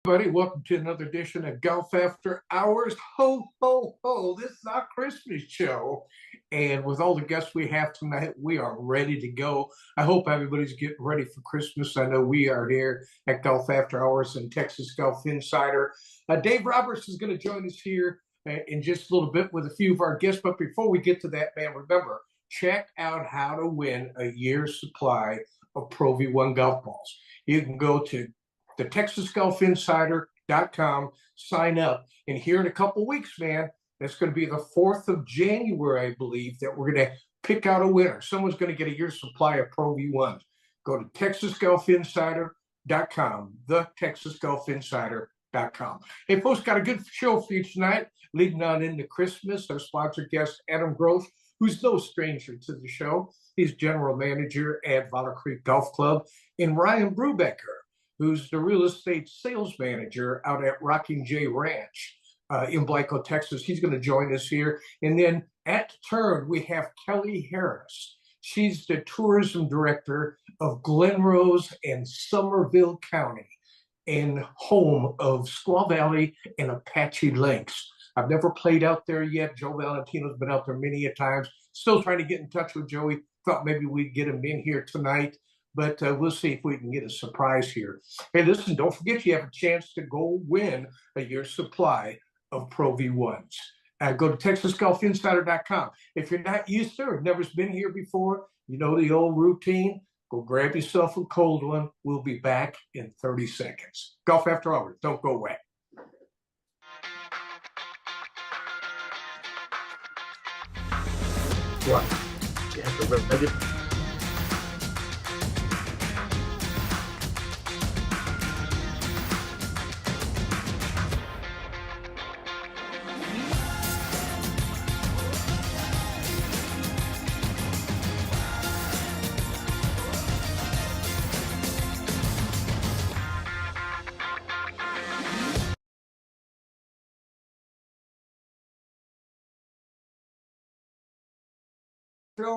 Everybody, welcome to another edition of Golf After Hours. Ho, ho, ho. This is our Christmas show. And with all the guests we have tonight, we are ready to go. I hope everybody's getting ready for Christmas. I know we are here at Golf After Hours and Texas Golf Insider. Dave Roberts is going to join us here in just a little bit with a few of our guests. But before we get to that, man, remember, check out how to win a year's supply of Pro V1 golf balls. You can go to the TexasGolfInsider.com, sign up. And here in a couple weeks, man, that's going to be the 4th of January, I believe, that we're going to pick out a winner. Someone's going to get a year's supply of Pro V1s. Go to TexasGolfInsider.com, the TexasGolfInsider.com. Hey, folks, got a good show for you tonight, leading on into Christmas. Our sponsor guest, Adam Gross, who's no stranger to the show. He's general manager at Valor Creek Golf Club. And Ryan Brubaker, who's the real estate sales manager out at Rocking J Ranch in Blanco, Texas. He's going to join us here. And then at turn, we have Kelly Harris. She's the tourism director of Glen Rose and Somerville County and home of Squaw Valley and Apache Links. I've never played out there yet. Joe Valentino's been out there many a times. Still trying to get in touch with Joey. Thought maybe we'd get him in here tonight. But we'll see if we can get a surprise here. Hey, listen, don't forget you have a chance to go win a year's supply of Pro V1s. Go to TexasGolfInsider.com. If you're not used to or never been here before, you know the old routine, go grab yourself a cold one. We'll be back in 30 seconds. Golf After Hours. Don't go away. What? You have to remember it.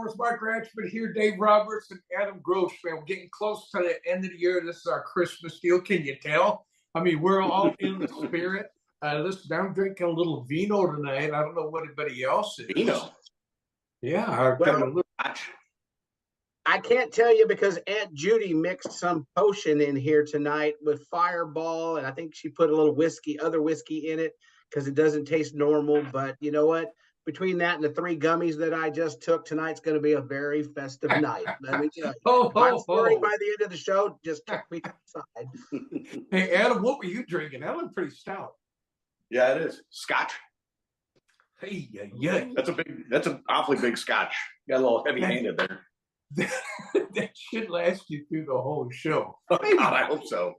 With Mark Ratchford here, Dave Roberts and Adam Gross, man. We're getting close to the end of the year. This is our Christmas deal. Can you tell? I mean, we're all in the spirit. Listen, I'm drinking a little vino tonight. I don't know what anybody else is. Vino? Yeah. I got a little. I can't tell you because Aunt Judy mixed some potion in here tonight with Fireball, and I think she put a little other whiskey in it because it doesn't taste normal. But you know what? Between that and the 3 gummies that I just took, tonight's going to be a very festive night. Let me tell you. I'm sorry by the end of the show, just kick me aside. Hey, Adam, what were you drinking? That looked pretty stout. Yeah, it is. Scotch. Hey, yeah. That's an awfully big Scotch. Got a little heavy-handed there. That should last you through the whole show. Oh, God, I hope so.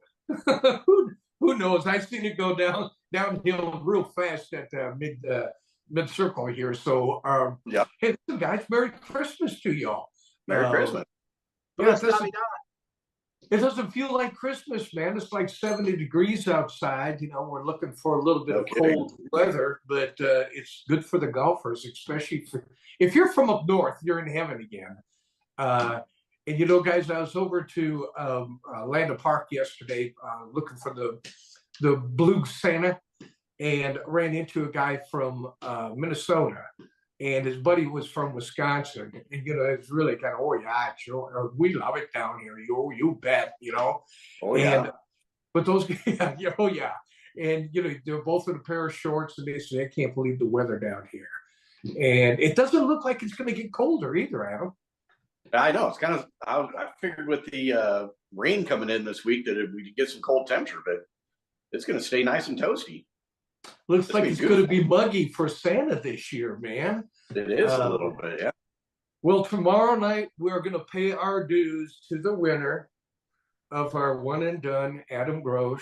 Who knows? I've seen it go downhill real fast at mid-circle here. So, yeah. Hey, listen, guys, Merry Christmas to y'all. Merry Christmas. Yeah, it doesn't feel like Christmas, man. It's like 70 degrees outside. You know, we're looking for a little bit of cold weather, but it's good for the golfers, especially if you're from up north, you're in heaven again. And you know, guys, I was over to Landa Park yesterday looking for the Blue Santa, and ran into a guy from Minnesota, and his buddy was from Wisconsin. And you know, it's really kind of, oh yeah, sure, we love it down here. You bet, you know. Oh yeah. But those, yeah, oh yeah, and you know, they're both in a pair of shorts, and they say, I can't believe the weather down here, and it doesn't look like it's going to get colder either, Adam. I know it's kind of. I figured with the rain coming in this week that we could get some cold temperature, but it's going to stay nice and toasty. Looks like it's going to be muggy for Santa this year, man. It is a little bit, yeah. Well, tomorrow night we're going to pay our dues to the winner of our one and done, Adam Gross.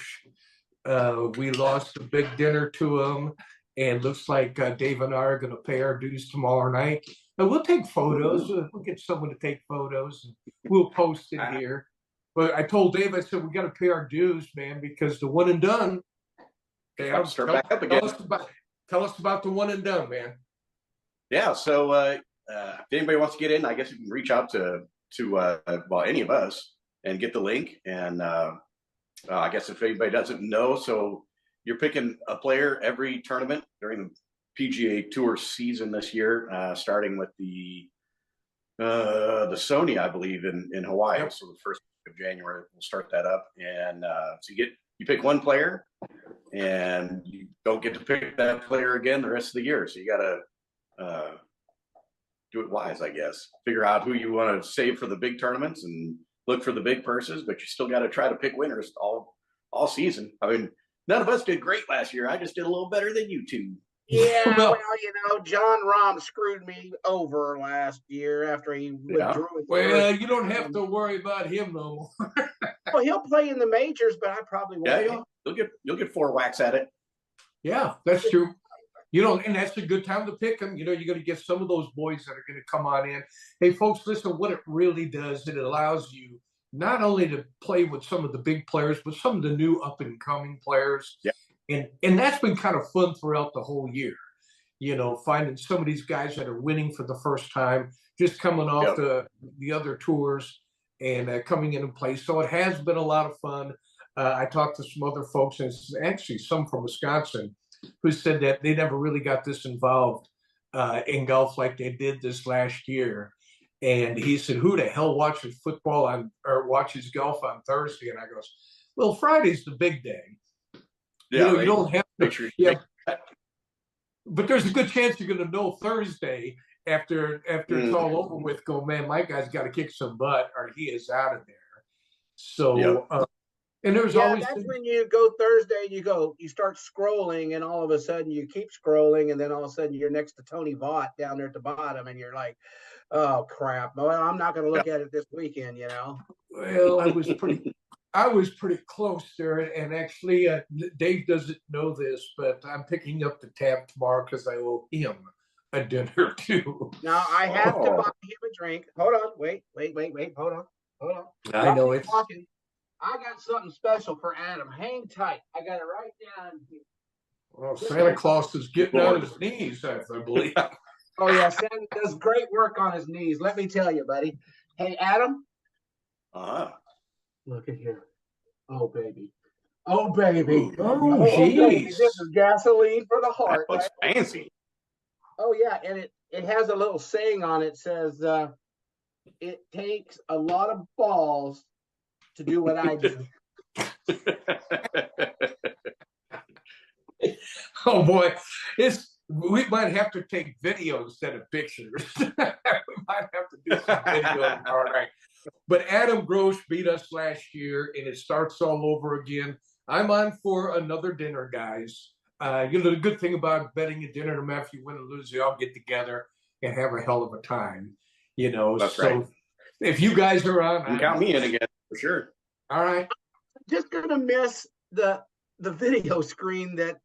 We lost a big dinner to him, and looks like Dave and I are going to pay our dues tomorrow night. And we'll take photos. We'll get someone to take photos, and we'll post it here. But I told Dave, I said, we got to pay our dues, man, because the one and done. Okay, start back up again. Tell us about the one and done, man. Yeah, so if anybody wants to get in, I guess you can reach out to well, any of us and get the link. And I guess if anybody doesn't know, so you're picking a player every tournament during the PGA Tour season this year, starting with the Sony, I believe, in Hawaii. Yep. So the first week of January, we'll start that up, and so you pick one player, and you don't get to pick that player again the rest of the year. So you got to do it wise, I guess. Figure out who you want to save for the big tournaments and look for the big purses, but you still got to try to pick winners all season. I mean, none of us did great last year. I just did a little better than you two. Yeah, Well- well, John Rahm screwed me over last year after he withdrew. his Well, first- you don't have to worry about him no more. Well, he'll play in the majors, but I probably won't. Yeah, you'll get 4 whacks at it. Yeah, that's true. And that's a good time to pick them. You're going to get some of those boys that are going to come on in. Hey, folks, listen, what it really does, it allows you not only to play with some of the big players, but some of the new up-and-coming players. Yeah. And that's been kind of fun throughout the whole year. Finding some of these guys that are winning for the first time, just coming off the other tours and coming in and play. So it has been a lot of fun. I talked to some other folks, and it's actually some from Wisconsin, who said that they never really got this involved in golf like they did this last year. And he said, who the hell watches football or watches golf on Thursday? And I goes, well, Friday's the big day. Yeah, You don't have to. make sure. But there's a good chance you're going to know Thursday after it's all over with. Go, man, my guy's got to kick some butt, or he is out of there. So, and there's always that's when you go Thursday and you start scrolling, and all of a sudden you keep scrolling, and then all of a sudden you're next to Tony Vaught down there at the bottom, and you're like, oh crap! Well, I'm not going to look at it this weekend, Well, I was pretty close there, and actually, Dave doesn't know this, but I'm picking up the tab tomorrow because I owe him a dinner too. Now I have to buy him a drink. Hold on, wait, hold on. I know it's. Talking. I got something special for Adam. Hang tight. I got it right down here. Well, Santa Claus is getting on his knees, I believe. Oh yeah, Santa does great work on his knees. Let me tell you, buddy. Hey, Adam. Look at here. Oh baby. Oh baby. Oh baby. jeez. This is gasoline for the heart. That looks fancy. Oh yeah, and it has a little saying on it. It says it takes a lot of balls to do what I do. Oh boy, we might have to take video instead of pictures. We might have to do some video. All right. But Adam Gross beat us last year, and it starts all over again. I'm on for another dinner, guys. The good thing about betting a dinner, no matter if you win or lose, you all get together and have a hell of a time. That's so right. If you guys are on, You count me in again for sure. all right. Just gonna miss the video screen that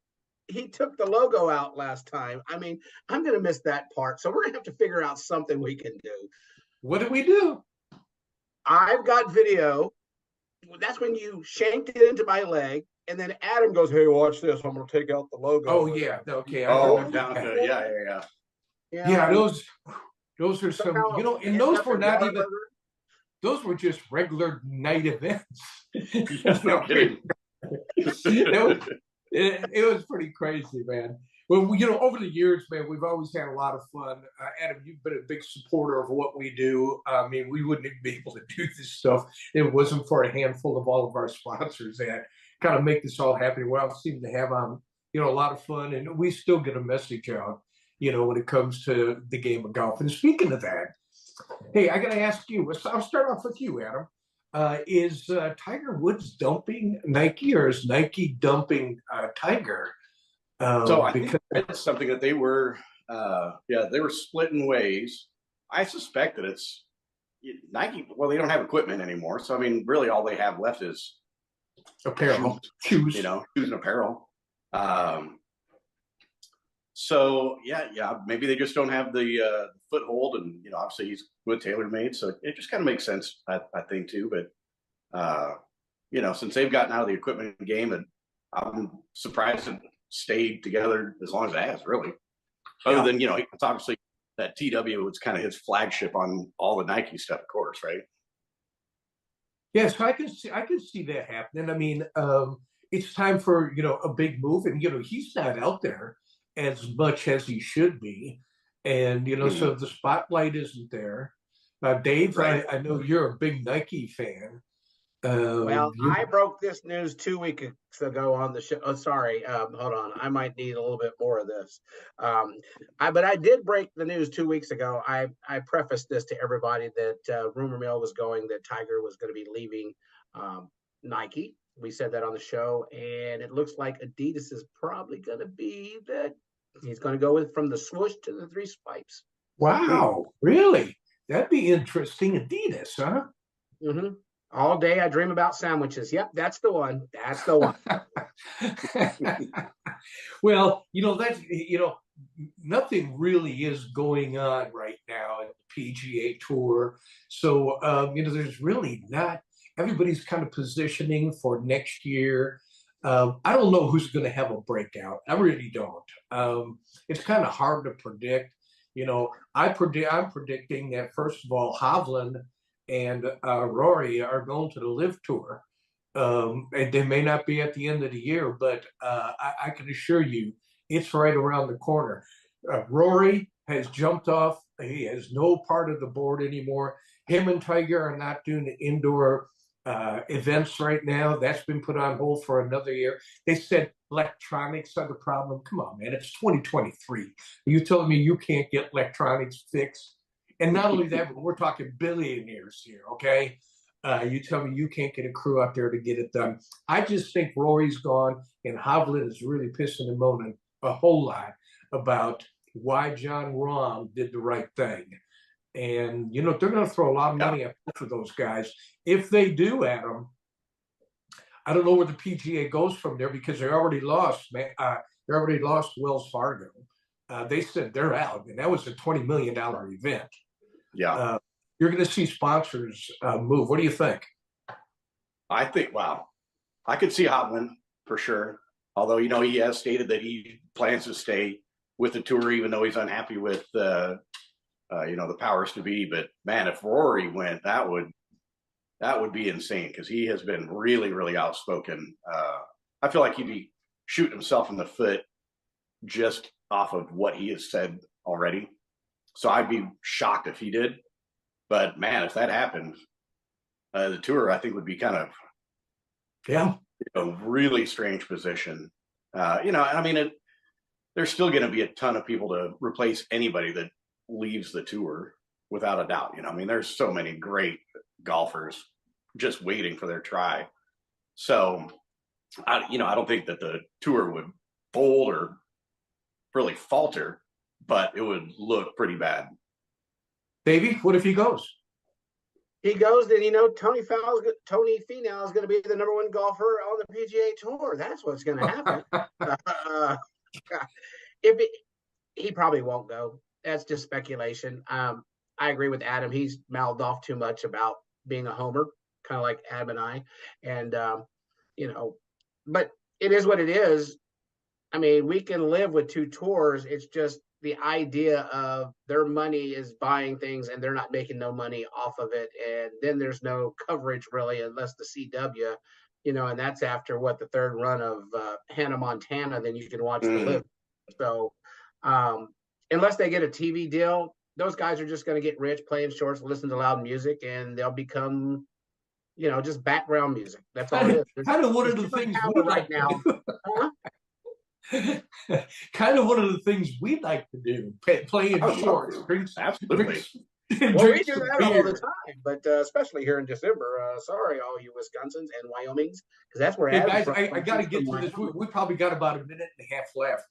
he took the logo out last time. I mean, I'm gonna miss that part. So we're gonna have to figure out something we can do. What do we do? I've got video. That's when you shanked it into my leg, and then Adam goes, "Hey, watch this. I'm gonna take out the logo." Oh yeah, okay. I Oh, remember down that. to Yeah, those are some, Somehow and those ended were up not in even, Whataburger. those were just regular night events. No kidding. It was pretty crazy, man. Well, over the years, man, we've always had a lot of fun. Adam, you've been a big supporter of what we do. I mean, we wouldn't even be able to do this stuff if it wasn't for a handful of all of our sponsors that kind of make this all happen. We all seem to have a lot of fun, and we still get a message out, when it comes to the game of golf. And speaking of that, hey, I got to ask you. I'll start off with you, Adam. Is Tiger Woods dumping Nike, or is Nike dumping Tiger? So I think that's something that they were splitting ways. I suspect that it's Nike. Well, they don't have equipment anymore, so I mean, really, all they have left is apparel, shoes. Shoes and apparel. So maybe they just don't have the foothold, and obviously he's with TaylorMade, so it just kind of makes sense, I think too. But since they've gotten out of the equipment game, and I'm surprised it stayed together as long as it has, really. Other than it's obviously that TW was kind of his flagship on all the Nike stuff, of course, right? Yes, I can see that happening. I mean, it's time for, a big move, and he's not out there as much as he should be, and Mhm. so the spotlight isn't there. Dave, Right. I know you're a big Nike fan. Well, You I broke this news 2 weeks ago on the show. Oh, sorry. Hold on. I might need a little bit more of this. Um, but I did break the news 2 weeks ago. I prefaced this to everybody that rumor mill was going that Tiger was going to be leaving Nike. We said that on the show, and it looks like Adidas is probably going to be that he's going to go with from the swoosh to the three stripes. Wow, really? That'd be interesting. Adidas, huh? Mm-hmm. All day I dream about sandwiches. Yep, that's the one. That's the one. Well, nothing really is going on right now at the PGA Tour. So, there's really not, everybody's kind of positioning for next year. I don't know who's going to have a breakout. I really don't. It's kind of hard to predict. I'm predicting that, first of all, Hovland and Rory are going to the Live Tour. And they may not be at the end of the year, but I can assure you it's right around the corner. Rory has jumped off. He has no part of the board anymore. Him and Tiger are not doing the indoor events right now. That's been put on hold for another year. They said electronics are the problem. Come on, man. It's 2023. Are you telling me you can't get electronics fixed? And not only that, but we're talking billionaires here, okay? You tell me you can't get a crew out there to get it done. I just think Rory's gone, and Hovland is really pissing and moaning a whole lot about why John Rahm did the right thing. And, they're going to throw a lot of Yeah. money at both of those guys. If they do, Adam, I don't know where the PGA goes from there because they already lost, man. They already lost Wells Fargo. They said they're out, and that was a $20 million event. Yeah. You're going to see sponsors move. What do you think? I think, wow, I could see Hovland for sure. Although, he has stated that he plans to stay with the tour, even though he's unhappy with, the powers to be. But man, if Rory went, that would be insane because he has been really, really outspoken. I feel like he'd be shooting himself in the foot just off of what he has said already. So I'd be shocked if he did. But man, if that happened, the tour I think would be kind of a really strange position. There's still going to be a ton of people to replace anybody that leaves the tour without a doubt. There's so many great golfers just waiting for their try. So, I don't think that the tour would fold or really falter, but it would look pretty bad. Davey, what if he goes? He goes, then Tony Finau is going to be the number one golfer on the PGA Tour. That's what's going to happen. He probably won't go. That's just speculation. I agree with Adam. He's mouthed off too much about being a homer, kind of like Adam and I. And but it is what it is. I mean, we can live with two tours. It's just the idea of their money is buying things and they're not making no money off of it. And then there's no coverage really, unless the CW, and that's after the third run of Hannah Montana, then you can watch the Live. So unless they get a TV deal, those guys are just going to get rich playing shorts, listen to loud music, and they'll become, just background music. That's all it is. Kind of one of the things we right now. Kind of one of the things we'd like to do, play in shorts. Absolutely. Well, we do that all the time, but especially here in December. Sorry, all you Wisconsins and Wyomings, because that's where. Hey guys, I got to get to this. We probably got about a minute and a half left.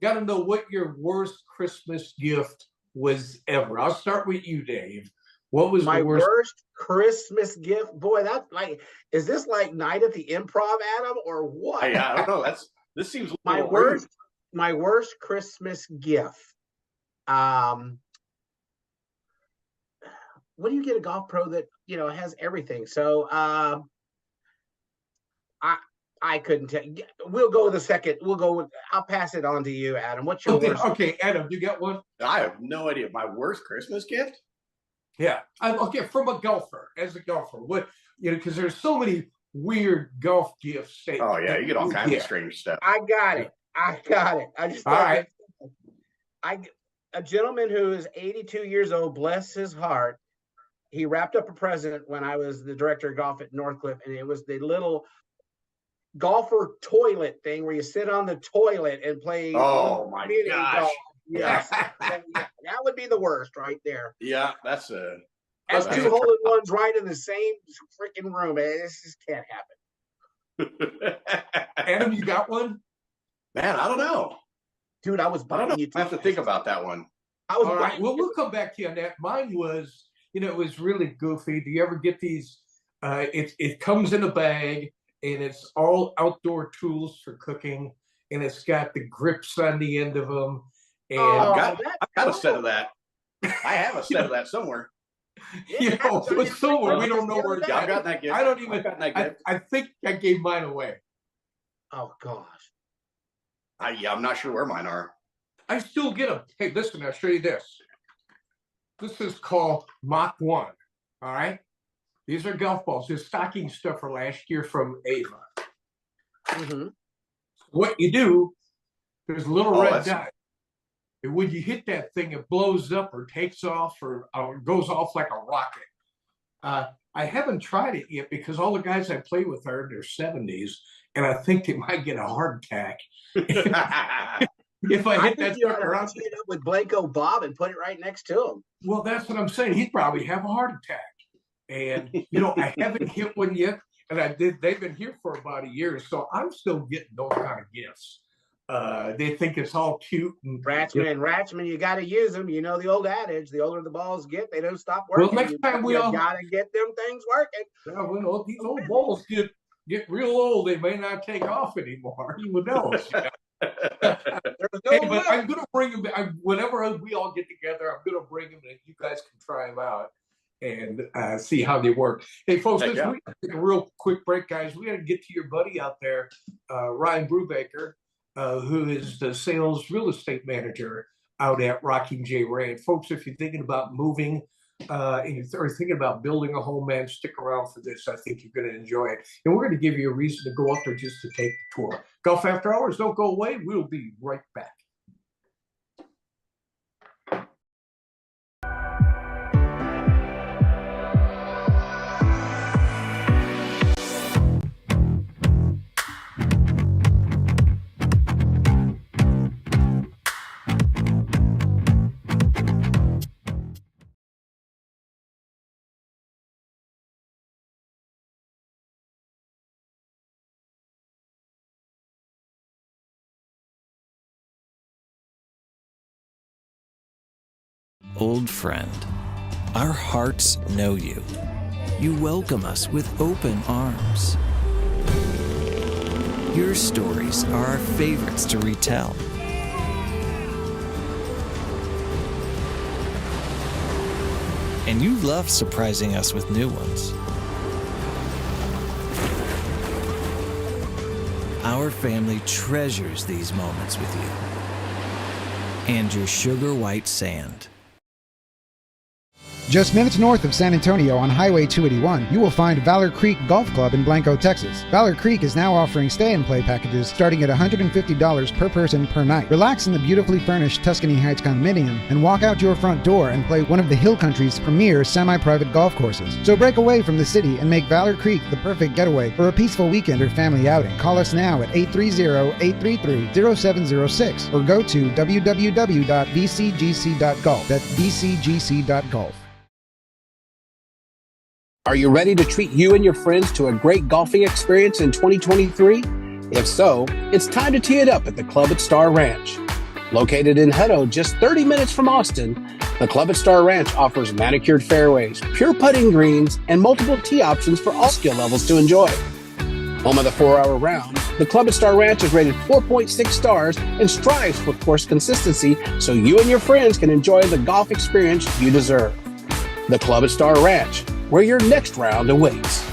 Got to know what your worst Christmas gift was ever. I'll start with you, Dave. What was my the worst Christmas gift? Boy, is this like Night at the Improv, Adam, or what? I don't know. This seems my worst Christmas gift. What do you get a golf pro that has everything? So I couldn't tell. We'll go with the second. I'll pass it on to you, Adam. What's your worst? Okay, Adam, you got one? I have no idea. My worst Christmas gift? Yeah. Okay, from a golfer, as a golfer, what, because there's so many weird golf gifts. Oh yeah, you get all kinds of strange stuff. I got it. I just All right. a gentleman who is 82 years old, bless his heart. He wrapped up a present when I was the director of golf at Northcliffe, and it was the little golfer toilet thing where you sit on the toilet and play. Oh my gosh. Golf. Yes. That would be the worst right there. Yeah, that's 2 hole-in-ones right in the same freaking room. This just can't happen. Adam, you got one? Man, I don't know. Dude, I was buying you. I have to think about that one. I was All right. buying. Well, we'll come back to you on that. Mine was, it was really goofy. Do you ever get these? It comes in a bag, and it's all outdoor tools for cooking, and it's got the grips on the end of them. And I've got a set of that. I have a set of that somewhere. it's somewhere we don't know where. Yeah, I've got that gift. I don't even. I've got that gift. I think I gave mine away. Oh gosh. I'm not sure where mine are. I still get them. Hey, listen, I'll show you this. This is called Mach 1. All right. These are golf balls. This stocking stuffer last year from Ava. Mm-hmm. What you do, there's a little red dot. And when you hit that thing, it blows up or takes off or goes off like a rocket. I haven't tried it yet because all the guys I play with are in their 70s, and I think they might get a heart attack. If I hit that sucker up with Blanco Bob and put it right next to him. Well, that's what I'm saying. He'd probably have a heart attack. And I haven't hit one yet. And they've been here for about a year, so I'm still getting those kind of gifts. They think it's all cute. And Ratchman, you got to use them. You know the old adage: the older the balls get, they don't stop working. Well, next time you got to get them things working. Yeah, well, these old balls get real old. They may not take off anymore. Who knows? But I'm gonna bring them. Whenever we all get together, I'm gonna bring them, and you guys can try them out and see how they work. Hey, folks, we take a real quick break, guys. We got to get to your buddy out there, Ryan Brubaker, who is the sales real estate manager out at Rocking J Ranch. Folks, if you're thinking about moving and you're thinking about building a home, man, stick around for this. I think you're going to enjoy it. And we're going to give you a reason to go up there just to take the tour. Golf After Hours, don't go away. We'll be right back. Old friend, our hearts know you. You welcome us with open arms. Your stories are our favorites to retell. And you love surprising us with new ones. Our family treasures these moments with you and your sugar white sand. Just minutes north of San Antonio on Highway 281, you will find Valor Creek Golf Club in Blanco, Texas. Valor Creek is now offering stay-and-play packages starting at $150 per person per night. Relax in the beautifully furnished Tuscany Heights condominium and walk out your front door and play one of the Hill Country's premier semi-private golf courses. So break away from the city and make Valor Creek the perfect getaway for a peaceful weekend or family outing. Call us now at 830-833-0706 or go to www.bcgc.golf. That's bcgc.golf. Are you ready to treat you and your friends to a great golfing experience in 2023? If so, it's time to tee it up at the Club at Star Ranch. Located in Hutto, just 30 minutes from Austin, the Club at Star Ranch offers manicured fairways, pure putting greens, and multiple tee options for all skill levels to enjoy. Home of the 4-hour round, the Club at Star Ranch is rated 4.6 stars and strives for course consistency so you and your friends can enjoy the golf experience you deserve. The Club at Star Ranch, where your next round awaits.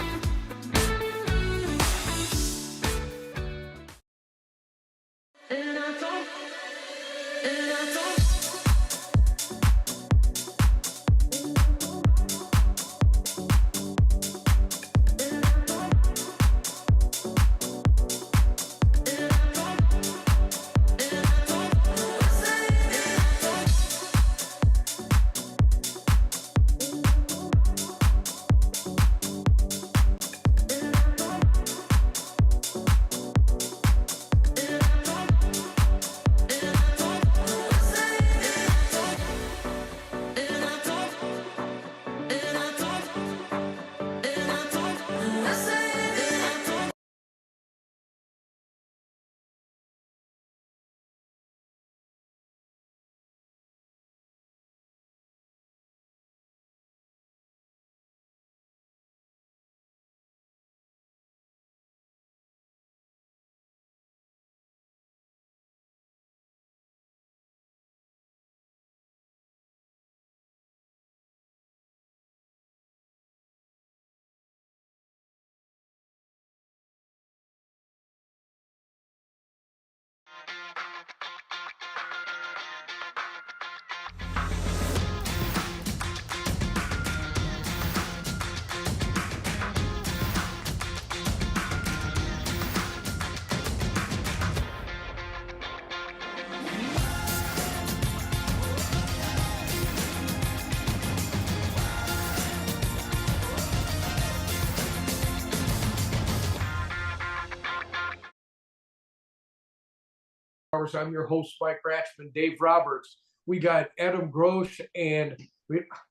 Hours. I'm your host, Mike Ratchman, Dave Roberts. We got Adam Grosh and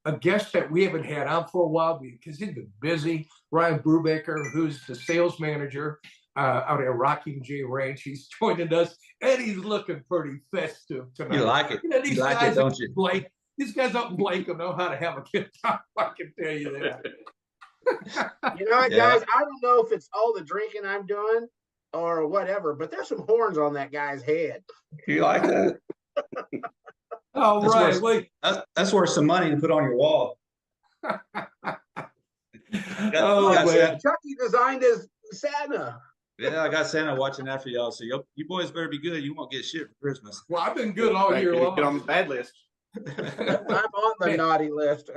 a guest that we haven't had on for a while because he's been busy. Ryan Brubaker, who's the sales manager out at Rocking J Ranch. He's joining us, and he's looking pretty festive tonight. You like it. These You like guys it, don't you? These guys up in Blanco know how to have a good time. I can tell you that. You know what, Yeah. guys? I don't know if it's all the drinking I'm doing or whatever, but there's some horns on that guy's head. You like that? All That's right. worth- Well, That's worth some money to put on your wall. oh, got man. Chucky designed his Santa. Yeah, I got Santa watching after y'all. So you boys better be good. You won't get shit for Christmas. Well, I've been good all year Get on long. the bad list. I'm on the naughty list.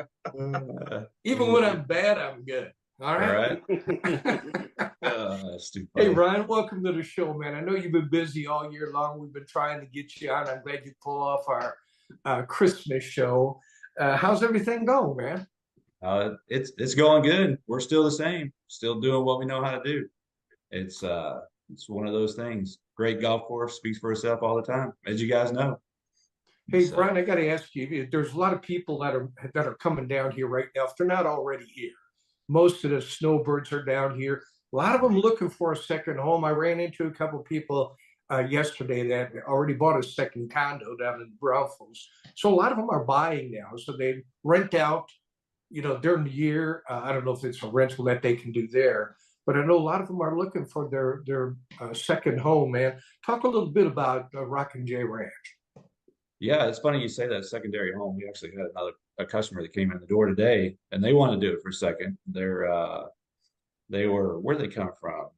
Even when I'm bad, I'm good. All All right. right. Stupid. Hey, Ryan, welcome to the show, man. I know you've been busy all year long. We've been trying to get you on. I'm glad you pulled off our Christmas show. How's everything going, man? It's going good. We're still the same. Still doing what we know how to do. It's one of those things. Great golf course, speaks for itself all the time, as you guys know. Hey, So- Brian, I got to ask you. There's a lot of people that are coming down here right now. If they're not already here, most of the snowbirds are down here. A lot of them looking for a second home. I ran into a couple of people yesterday that already bought a second condo down in Braunfels. So a lot of them are buying now. So they rent out, during the year. I don't know if it's a rental that they can do there, but I know a lot of them are looking for their second home, man. Talk a little bit about Rockin' J Ranch. Yeah, it's funny you say that secondary home. We actually had a customer that came in the door today, and they want to do it for a second. They were where they come from?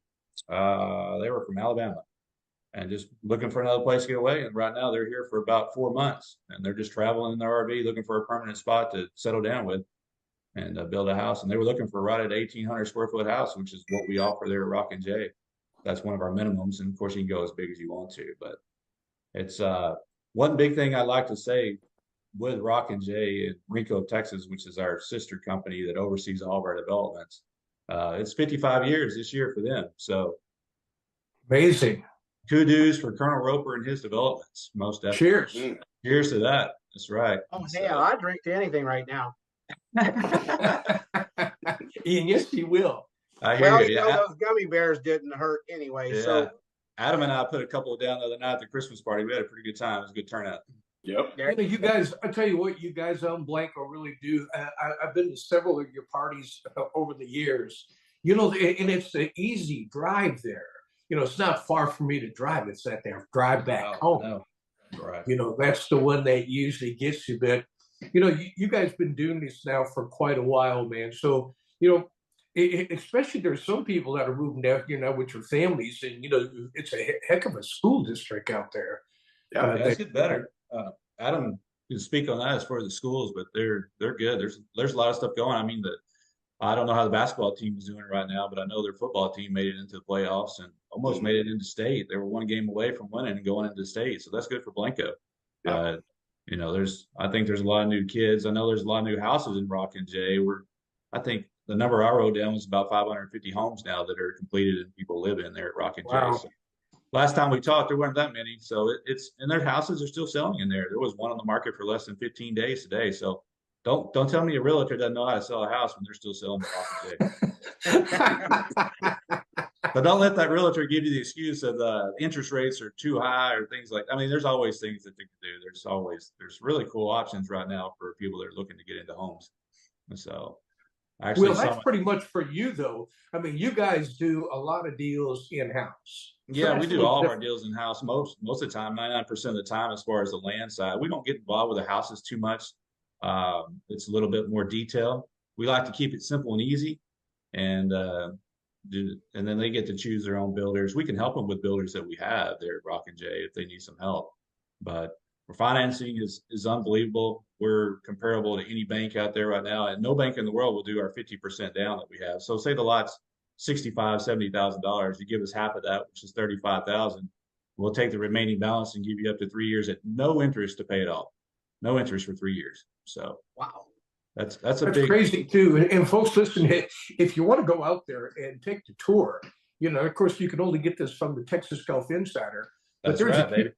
They were from Alabama, and just looking for another place to get away. And right now they're here for about 4 months, and they're just traveling in their RV, looking for a permanent spot to settle down with and build a house. And they were looking for right at 1,800 square foot house, which is what we offer there at Rockin' J. That's one of our minimums, and of course you can go as big as you want to. But it's one big thing I like to say with Rockin' J in Rico, Texas, which is our sister company that oversees all of our developments. It's 55 years this year for them. So Amazing. kudos for Colonel Roper and his developments. Most definitely. Cheers. Cheers to that. That's right. Oh, So- hell, I drink to anything right now. Ian, yes, you will. I hear Well, you. you know, Yeah. those gummy bears didn't hurt anyway. Yeah. So Adam and I put a couple down the other night at the Christmas party. We had a pretty good time. It was a good turnout. Yep. You guys, I tell you what, you guys on Blanco really do. I've been to several of your parties over the years. And it's an easy drive there. It's not far for me to drive. It's that there drive back home. No. Right. That's the one that usually gets you. But you guys been doing this now for quite a while, man. So especially there's some people that are moving down here now with your families, and it's a heck of a school district out there. Yeah. That's get better. Adam can speak on that as far as the schools, but they're good. There's a lot of stuff going. I mean, I don't know how the basketball team is doing right now, but I know their football team made it into the playoffs and almost made it into state. They were one game away from winning and going into state, so that's good for Blanco. Yeah. I think there's a lot of new kids. I know there's a lot of new houses in Rockin' J. I think the number I wrote down was about 550 homes now that are completed and people live in there at Rockin' Wow. J. So last time we talked, there weren't that many. So and their houses are still selling in there. There was one on the market for less than 15 days today. So don't tell me a realtor doesn't know how to sell a house when they're still selling the Rockin' J. But don't let that realtor give you the excuse of the interest rates are too high or things like. I mean, there's always things that they can do. There's really cool options right now for people that are looking to get into homes. And so, actually, Well, that's pretty much for you, though. I mean, you guys do a lot of deals in house. yeah, we do all of our deals in house most of the time, 99% of the time. As far as the land side, we don't get involved with the houses too much. It's a little bit more detail. We like to keep it simple and easy, and then they get to choose their own builders. We can help them with builders that we have there at Rockin' J if they need some help. But our financing is unbelievable. We're comparable to any bank out there right now, and no bank in the world will do our 50% down that we have. So say the lot's $65,000, $70,000. You give us half of that, which is $35,000. We'll take the remaining balance and give you up to 3 years at no interest to pay it off. No interest for 3 years. So wow. that's That's big crazy too. And folks, listen, if you want to go out there and take the tour, of course, you can only get this from the Texas Golf Insider. But That's right, baby.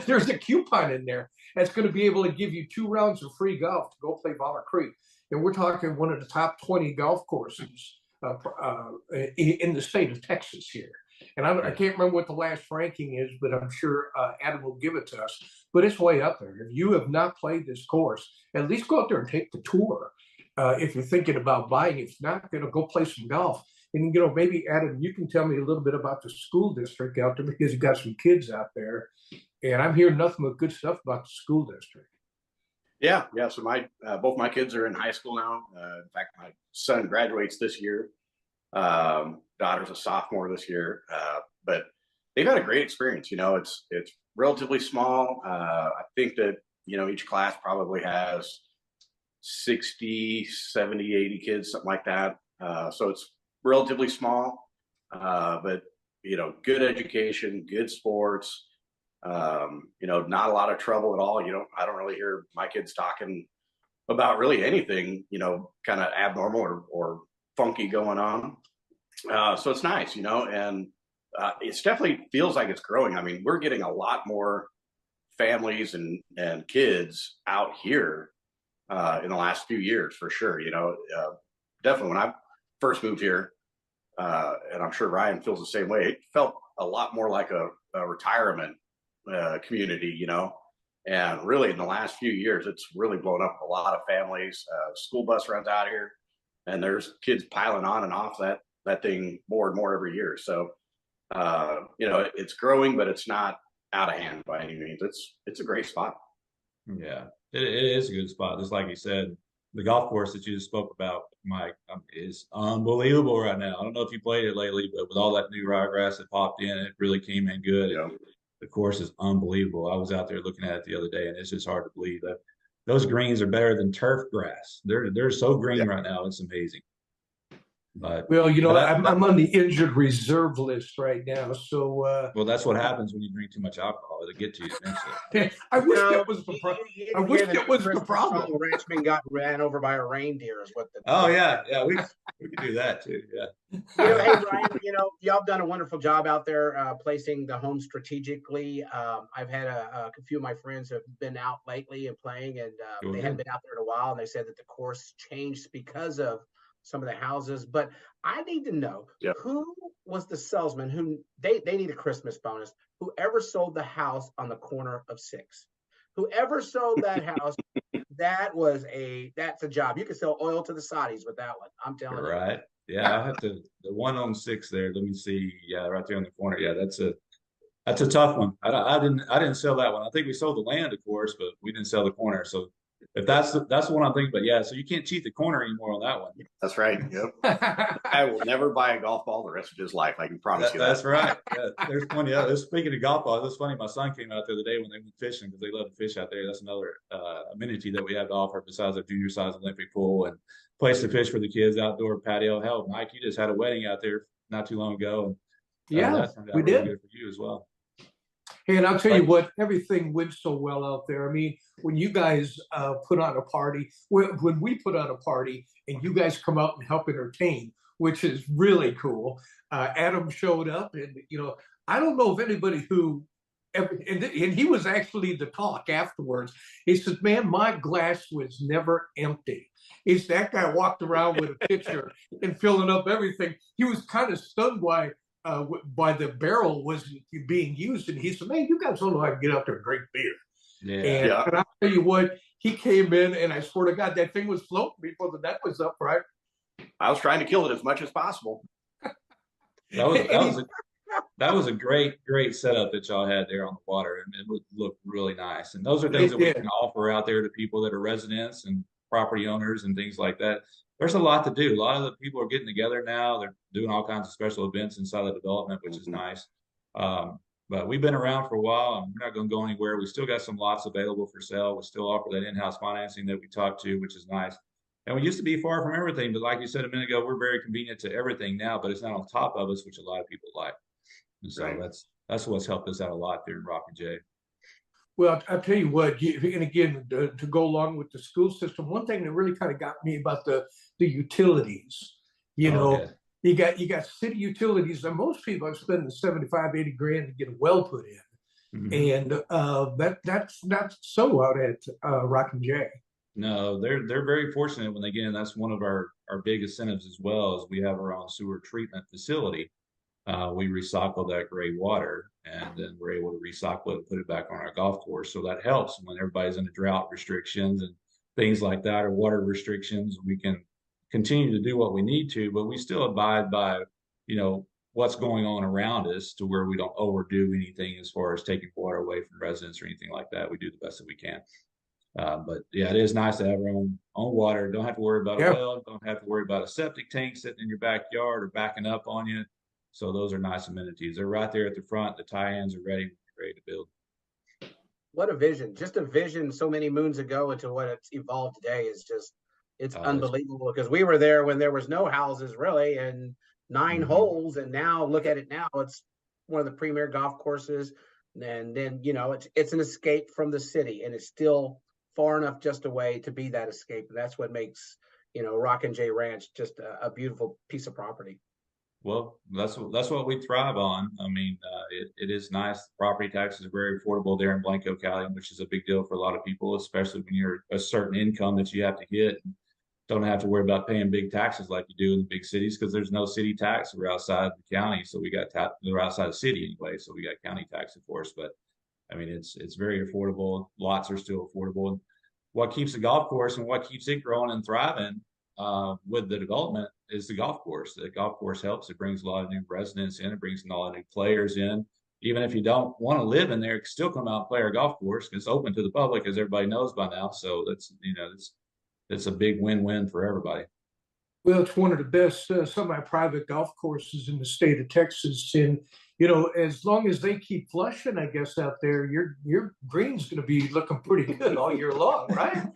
there's a coupon in there that's going to be able to give you 2 rounds of free golf to go play Valor Creek. And we're talking one of the top 20 golf courses in the state of Texas here. And I can't remember what the last ranking is, but I'm sure Adam will give it to us. But it's way up there. If you have not played this course, at least go out there and take the tour. If you're thinking about buying, if not, go play some golf. And, maybe, Adam, you can tell me a little bit about the school district out there, because you got some kids out there. And I'm hearing nothing but good stuff about the school district. Yeah. So both my kids are in high school now. In fact, my son graduates this year. Daughter's a sophomore this year. But they've had a great experience. It's relatively small. I think that, each class probably has 60, 70, 80 kids, something like that. So it's relatively small, but, good education, good sports, not a lot of trouble at all. I don't really hear my kids talking about really anything, kind of abnormal or funky going on. So it's nice, and it definitely feels like it's growing. I mean, we're getting a lot more families and kids out here in the last few years, for sure. Definitely when I first moved here, and I'm sure Ryan feels the same way, it felt a lot more like a retirement community, and really in the last few years, it's really blown up. A lot of families, school bus runs out here, and there's kids piling on and off that thing more and more every year. So, it's growing, but it's not out of hand by any means. It's a great spot. Yeah, it is a good spot. Just like you said, the golf course that you just spoke about, Mike, is unbelievable right now. I don't know if you played it lately, but with all that new ryegrass that popped in, it really came in good. Yeah. The course is unbelievable. I was out there looking at it the other day, and it's just hard to believe that those greens are better than turf grass. They're so green right now. It's amazing. But well, I'm on the injured reserve list right now. So well, that's what happens when you drink too much alcohol. It'll get to you eventually. I wish that was the problem. I wish that was the problem. Ranchman got ran over by a reindeer is what the. Oh yeah, we could do that too. Yeah. Hey Ryan, y'all have done a wonderful job out there placing the home strategically. I've had a few of my friends have been out lately and playing, and they hadn't been out there in a while, and they said that the course changed because of some of the houses. But I need to know who was the salesman who they need a Christmas bonus. Whoever sold the house on the corner of 6th, whoever sold that house, that's a job. You can sell oil to the Saudis with that one. I'm telling you. Right. Yeah, I have to. The one on 6th there. Let me see. Yeah, right there on the corner. Yeah, that's a tough one. I didn't sell that one. I think we sold the land, of course, but we didn't sell the corner. So if that's the one I'm thinking, but yeah, so you can't cheat the corner anymore on that one. That's right. Yep. I will never buy a golf ball the rest of his life. I can promise you that. That's right. Yeah, there's plenty of. Speaking of golf balls, it's funny. My son came out the other day when they went fishing because they love to fish out there. That's another amenity that we have to offer besides a junior size Olympic pool and place to fish for the kids, outdoor patio. Hell, Mike, you just had a wedding out there not too long ago. And, yeah, we really did. Good for you as well. Hey, and I'll tell you what, everything went so well out there. I mean, when you guys put on a party, when we put on a party and you guys come out and help entertain, which is really cool. Adam showed up, and I don't know if anybody and he was actually the talk afterwards. He says, "Man, my glass was never empty." That guy walked around with a pitcher and filling up everything. He was kind of stunned by the barrel wasn't being used, and he said, "Man, you guys don't know how to get out there and drink beer." And I'll tell you what, he came in, and I swear to God, that thing was floating before the net was up, right? I was trying to kill it as much as possible. That was a great setup that y'all had there on the water, and it would look really nice. And those are things that we can offer out there to people that are residents and property owners and things like that. There's a lot to do. A lot of the people are getting together now. They're doing all kinds of special events inside the development, which is nice. But we've been around for a while, and we're not going to go anywhere. We still got some lots available for sale. We still offer that in-house financing that we talked to, which is nice. And we used to be far from everything, but like you said a minute ago, we're very convenient to everything now, but it's not on top of us, which a lot of people like. And so that's what's helped us out a lot there in Rock and Jay. Well, I'll tell you what, and again, to go along with the school system, one thing that really kind of got me about the utilities, you got city utilities, and most people are spending 75, 80 grand to get a well put in. And that's not so out at Rockin' J. No, they're very fortunate when they get in. That's one of our big incentives as well, is we have our own sewer treatment facility. We recycle that gray water, and then we're able to recycle it and put it back on our golf course. So that helps when everybody's in the drought restrictions and things like that, or water restrictions. We can continue to do what we need to, but we still abide by, what's going on around us, to where we don't overdo anything as far as taking water away from residents or anything like that. We do the best that we can. But yeah, it is nice to have our own water. Don't have to worry about a well. Don't have to worry about a septic tank sitting in your backyard or backing up on you. So those are nice amenities. They're right there at the front. The tie-ins are ready to build. What a vision. Just a vision so many moons ago into what it's evolved today is just, it's unbelievable, because we were there when there was no houses really and 9 holes. And now look at it now. It's one of the premier golf courses. And then, it's an escape from the city, and it's still far enough just away to be that escape. And that's what makes, Rockin' J Ranch just a beautiful piece of property. Well, that's what we thrive on. I mean, it is nice. Property taxes are very affordable there in Blanco County, which is a big deal for a lot of people, especially when you're a certain income that you have to hit. Don't have to worry about paying big taxes like you do in the big cities, because there's no city tax. We're outside the county, so we're outside the city anyway, so we got county tax, of course. But I mean, it's very affordable. Lots are still affordable. And what keeps the golf course and what keeps it growing and thriving with the development is the golf course. The golf course helps. It brings a lot of new residents in. It brings a lot of new players in. Even if you don't want to live in there, you can still come out and play our golf course. It's open to the public, as everybody knows by now. So it's a big win-win for everybody. Well, it's one of the best semi-private golf courses in the state of Texas. And, as long as they keep flushing, I guess, out there, your green's going to be looking pretty good all year long, right?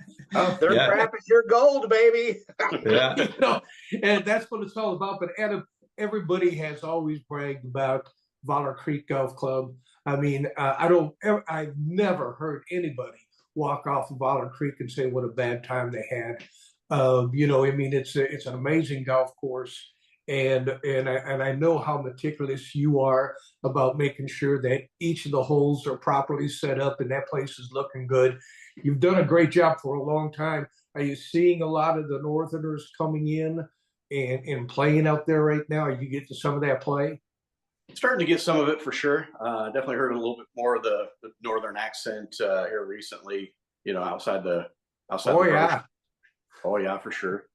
Their crap is your gold, baby. Yeah. And that's what it's all about. But Adam, everybody has always bragged about Valor Creek Golf Club. I mean, I've never heard anybody walk off of Valor Creek and say what a bad time they had. It's an amazing golf course, and I know how meticulous you are about making sure that each of the holes are properly set up and that place is looking good. You've done a great job for a long time. Are you seeing a lot of the Northerners coming in and playing out there right now? Are you getting some of that play? Starting to get some of it for sure. Definitely heard a little bit more of the northern accent here recently. Outside the. Oh yeah, for sure.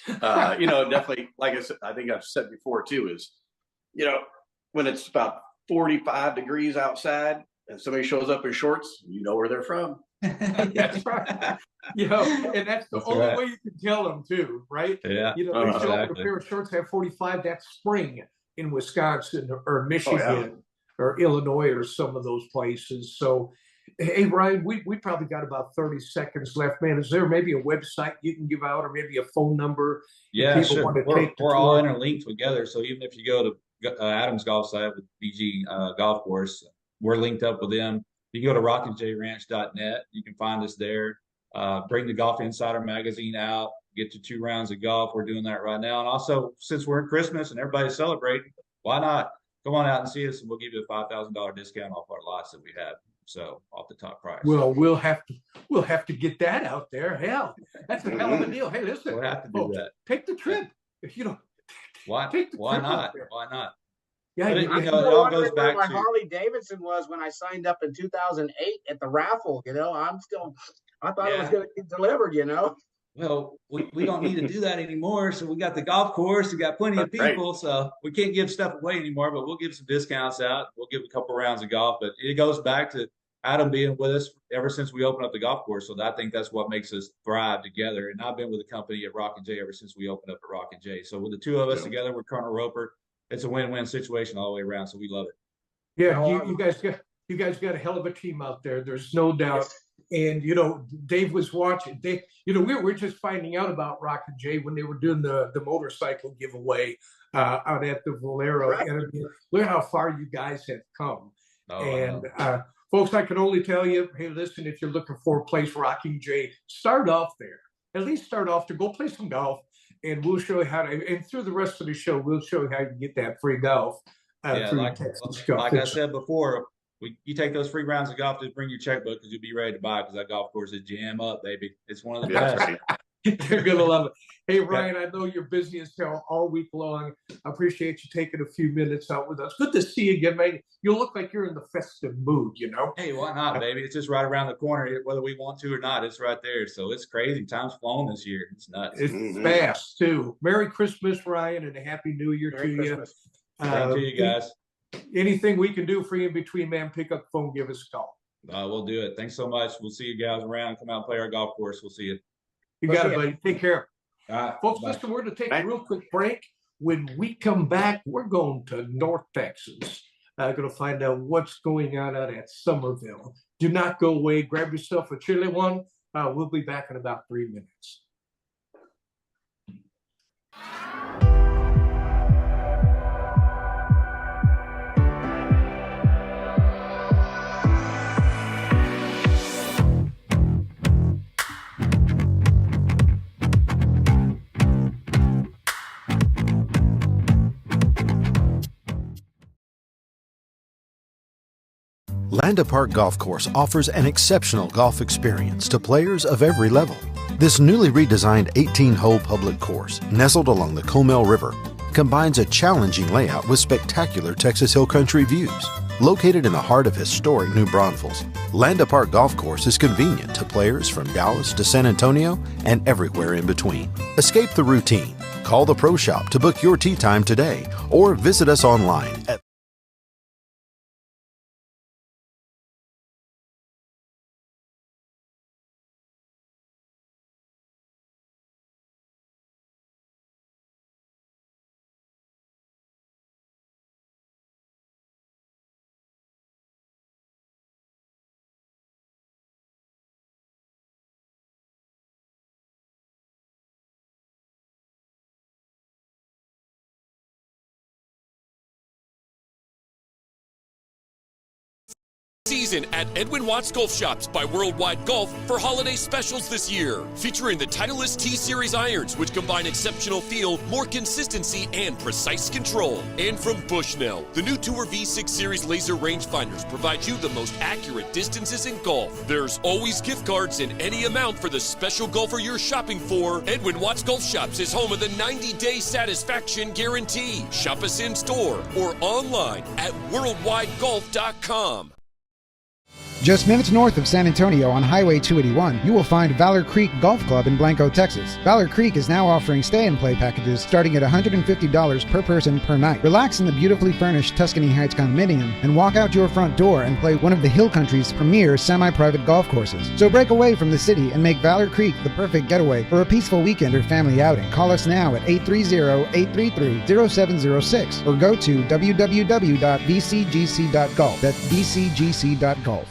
Definitely. Like I said, I think I've said before too, is when it's about 45 degrees outside and somebody shows up in shorts, you know where they're from. That's right. And that's the only way you can tell them too, right? Yeah. They show up in a pair of shorts at 45. That's spring in Wisconsin or Michigan or Illinois or some of those places. So, hey, Ryan, we probably got about 30 seconds left, man. Is there maybe a website you can give out, or maybe a phone number? Yeah, sure. We're all interlinked together. So even if you go to Adam's golf site with BG Golf Course, we're linked up with them. You can go to rockinjranch.net. You can find us there. Bring the Golf Insider magazine out. Get to 2 rounds of golf. We're doing that right now. And also, since we're in Christmas and everybody's celebrating, why not come on out and see us, and we'll give you a $5,000 discount off our lots that we have. So off the top price. Well, we'll have to get that out there. Hell, that's a hell of a deal. Hey, listen, we'll have to do that. Take the trip. Why not? Why not? Yeah, but it all goes back to my Harley Davidson was when I signed up in 2008 at the raffle. I thought it was going to get delivered. Well, we don't need to do that anymore. So we got the golf course. We got plenty of people. Right. So we can't give stuff away anymore, but we'll give some discounts out. We'll give a couple rounds of golf. But it goes back to Adam being with us ever since we opened up the golf course. So I think that's what makes us thrive together. And I've been with the company at Rockin' J ever since we opened up at Rockin' J. So with the two of us together, with Colonel Roper, it's a win-win situation all the way around. So we love it. Yeah, you guys got a hell of a team out there. There's no doubt. Yes. And, Dave was watching. We were just finding out about Rockin' J when they were doing the motorcycle giveaway out at the Valero. Right. And look how far you guys have come. Folks, I can only tell you, hey, listen, if you're looking for a place, Rockin' J, start off there. At least start off to go play some golf, and we'll show you how to. And through the rest of the show, we'll show you how you get that free golf. Like I said before, you take those free rounds of golf, just bring your checkbook because you'll be ready to buy because that golf course is jam up, baby. It's one of the Yeah, best. right. You're gonna love it. Hey Ryan, I know you're busy as hell all week long. I appreciate you taking a few minutes out with us. Good to see you again, man. You look like you're in the festive mood, you know. Hey, why not, baby? It's just right around the corner, whether we want to or not. It's right there. So it's crazy. Time's flown this year. It's nuts. It's fast too. Merry Christmas, Ryan, and a Happy New Year to Merry Christmas. you. Thank you, guys. Anything we can do for you in between, man, pick up the phone, give us a call. We'll do it. Thanks so much. We'll see you guys around. Come out and play our golf course. We'll see you. You got it, buddy. Take care. All right. Folks, Bye. listen, we're going to take a real quick break. When we come back, we're going to North Texas. Going to find out what's going on out at Somerville. Do not go away. Grab yourself a chili one. We'll be back in about 3 minutes. Landa Park Golf Course offers an exceptional golf experience to players of every level. This newly redesigned 18-hole public course, nestled along the Comal River, combines a challenging layout with spectacular Texas Hill Country views. Located in the heart of historic New Braunfels, Landa Park Golf Course is convenient to players from Dallas to San Antonio and everywhere in between. Escape the routine. Call the Pro Shop to book your tee time today or visit us online at Season at Edwin Watts Golf Shops by Worldwide Golf for holiday specials this year, featuring the Titleist T-Series irons, which combine exceptional feel, more consistency, and precise control. And from Bushnell, the new Tour V6 Series laser rangefinders provide you the most accurate distances in golf. There's always gift cards in any amount for the special golfer you're shopping for. Edwin Watts Golf Shops is home of the 90-day satisfaction guarantee. Shop us in store or online at worldwidegolf.com. Just minutes north of San Antonio on Highway 281, you will find Valor Creek Golf Club in Blanco, Texas. Valor Creek is now offering stay-and-play packages starting at $150 per person per night. Relax in the beautifully furnished Tuscany Heights condominium and walk out your front door and play one of the Hill Country's premier semi-private golf courses. So break away from the city and make Valor Creek the perfect getaway for a peaceful weekend or family outing. Call us now at 830-833-0706 or go to www.vcgc.golf. That's vcgc.golf.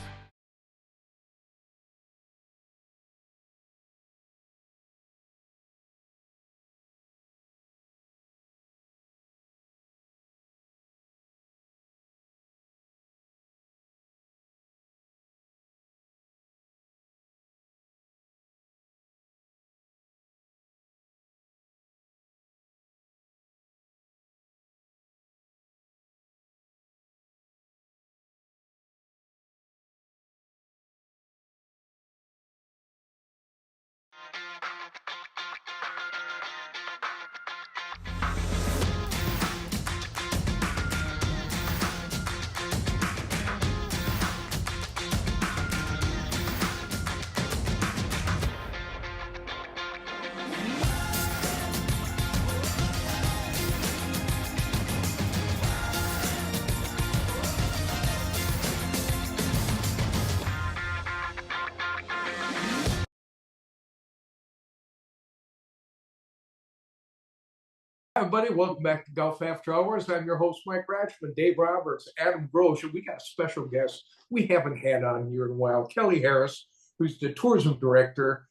Hi, everybody. Welcome back to Golf After Hours. I'm your host, Mike Ratchman, Dave Roberts, Adam Grosh, and we got a special guest we haven't had on here in a while, Kelly Harris, who's the tourism director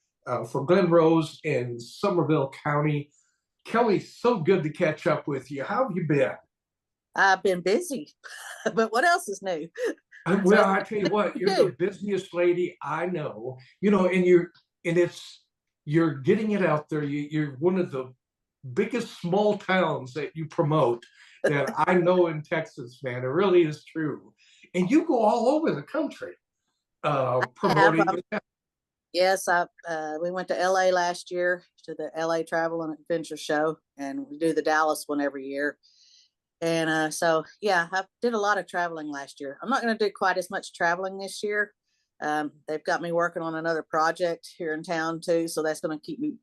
for Glen Rose in Somerville County. Kelly, so good to catch up with you. How have you been? I've been busy, but what else is new? Well, I tell you what, you're the busiest lady I know. You know, and you're getting it out there. You're one of the biggest small towns that you promote that I know in Texas, man. It really is true. and you go all over the country promoting. Yes, we went to LA last year to the LA Travel and Adventure Show, and we do the Dallas one every year. And so, yeah, I did a lot of traveling last year. I'm not going to do quite as much traveling this year. They've got me working on another project here in town too, so that's going to keep me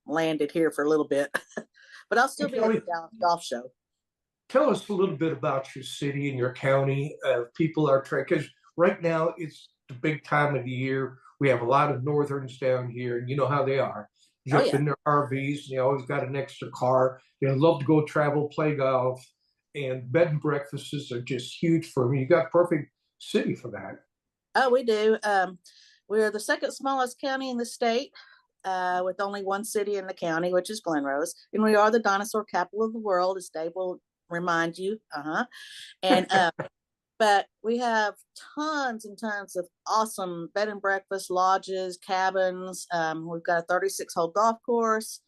landed here for a little bit. But I'll still be at the Dallas Golf Show. Tell us a little bit about your city and your county. People are trying, because right now it's the big time of the year. We have a lot of Northerns down here, and you know how they are. Jump in their RVs, and they always got an extra car. They love to go travel, play golf, and bed and breakfasts are just huge for me. You got perfect city for that. Oh, we do. We're the second smallest county in the state, with only one city in the county, which is Glen Rose. And we are the dinosaur capital of the world, as Dave will remind you. And but we have tons and tons of awesome bed and breakfast, lodges, cabins. We've got a 36-hole golf course.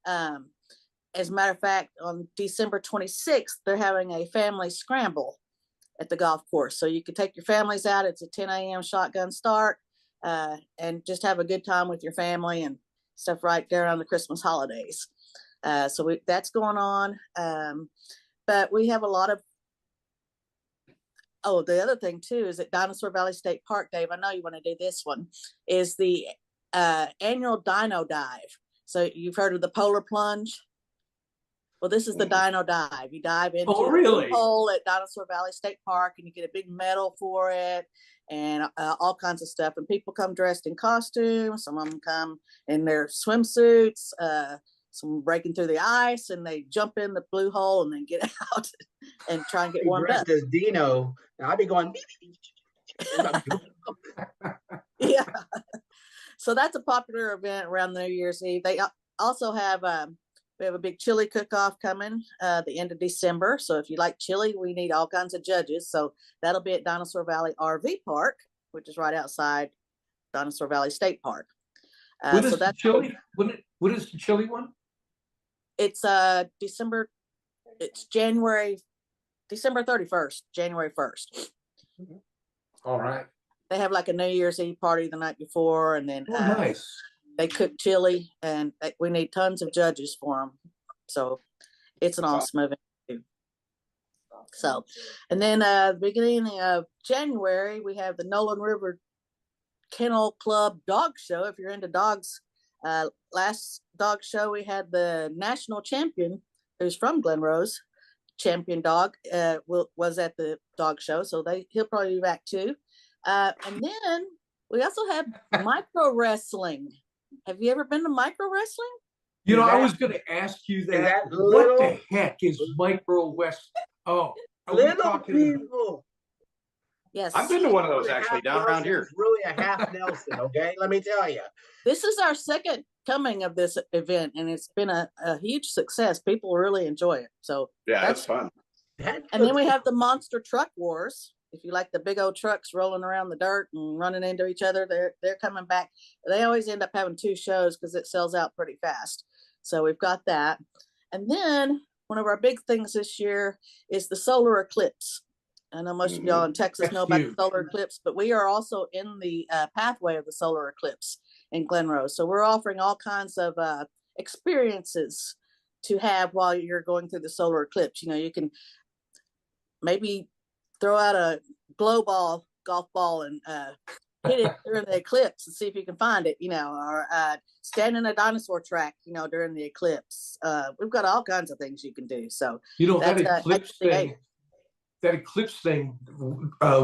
As a matter of fact, on December 26th, they're having a family scramble at the golf course. So you can take your families out. It's a 10 a.m. shotgun start, and just have a good time with your family and stuff right there on the Christmas holidays. So that's going on. But we have a lot of, the other thing too is at Dinosaur Valley State Park, Dave, I know you want to do this one, is the annual Dino Dive. So you've heard of the polar plunge? Well, this is the Dino Dive. You dive into the hole at Dinosaur Valley State Park, and you get a big medal for it, and all kinds of stuff. And people come dressed in costumes. Some of them come in their swimsuits. Some breaking through the ice, and they jump in the blue hole and then get out and try and get warmed up. As Dino, I'd be going. Yeah. So that's a popular event around New Year's Eve. They also have we have a big chili cook-off coming the end of December. So if you like chili, we need all kinds of judges. So that'll be at Dinosaur Valley RV Park, which is right outside Dinosaur Valley State Park. What is the chili? What is the chili one? It's December 31st, January 1st. All right. They have like a New Year's Eve party the night before, and then nice. They cook chili, and we need tons of judges for them. So it's an awesome event too. So, and then the beginning of January, we have the Nolan River Kennel Club Dog Show. If you're into dogs, last dog show we had the national champion, who's from Glen Rose, champion dog, was at the dog show. So he'll probably be back too. And then we also have micro wrestling. Have you ever been to micro wrestling? You know, I was going to ask you that. What the heck is micro west? Oh, little people. Yes, I've been to one of those actually down around here. It's really a half Nelson, okay? Let me tell you. This is our second coming of this event, and it's been a huge success. People really enjoy it. So yeah, that's fun. And then we have the Monster Truck Wars. If you like the big old trucks rolling around the dirt and running into each other, they're coming back. They always end up having 2 shows because it sells out pretty fast. So we've got that. And then one of our big things this year is the solar eclipse. I know most of y'all in Texas know about the solar eclipse, but we are also in the pathway of the solar eclipse in Glen Rose. So we're offering all kinds of experiences to have while you're going through the solar eclipse. You know, you can maybe throw out a golf ball and hit it during the eclipse and see if you can find it, or stand in a dinosaur track, during the eclipse. We've got all kinds of things you can do. So that eclipse thing,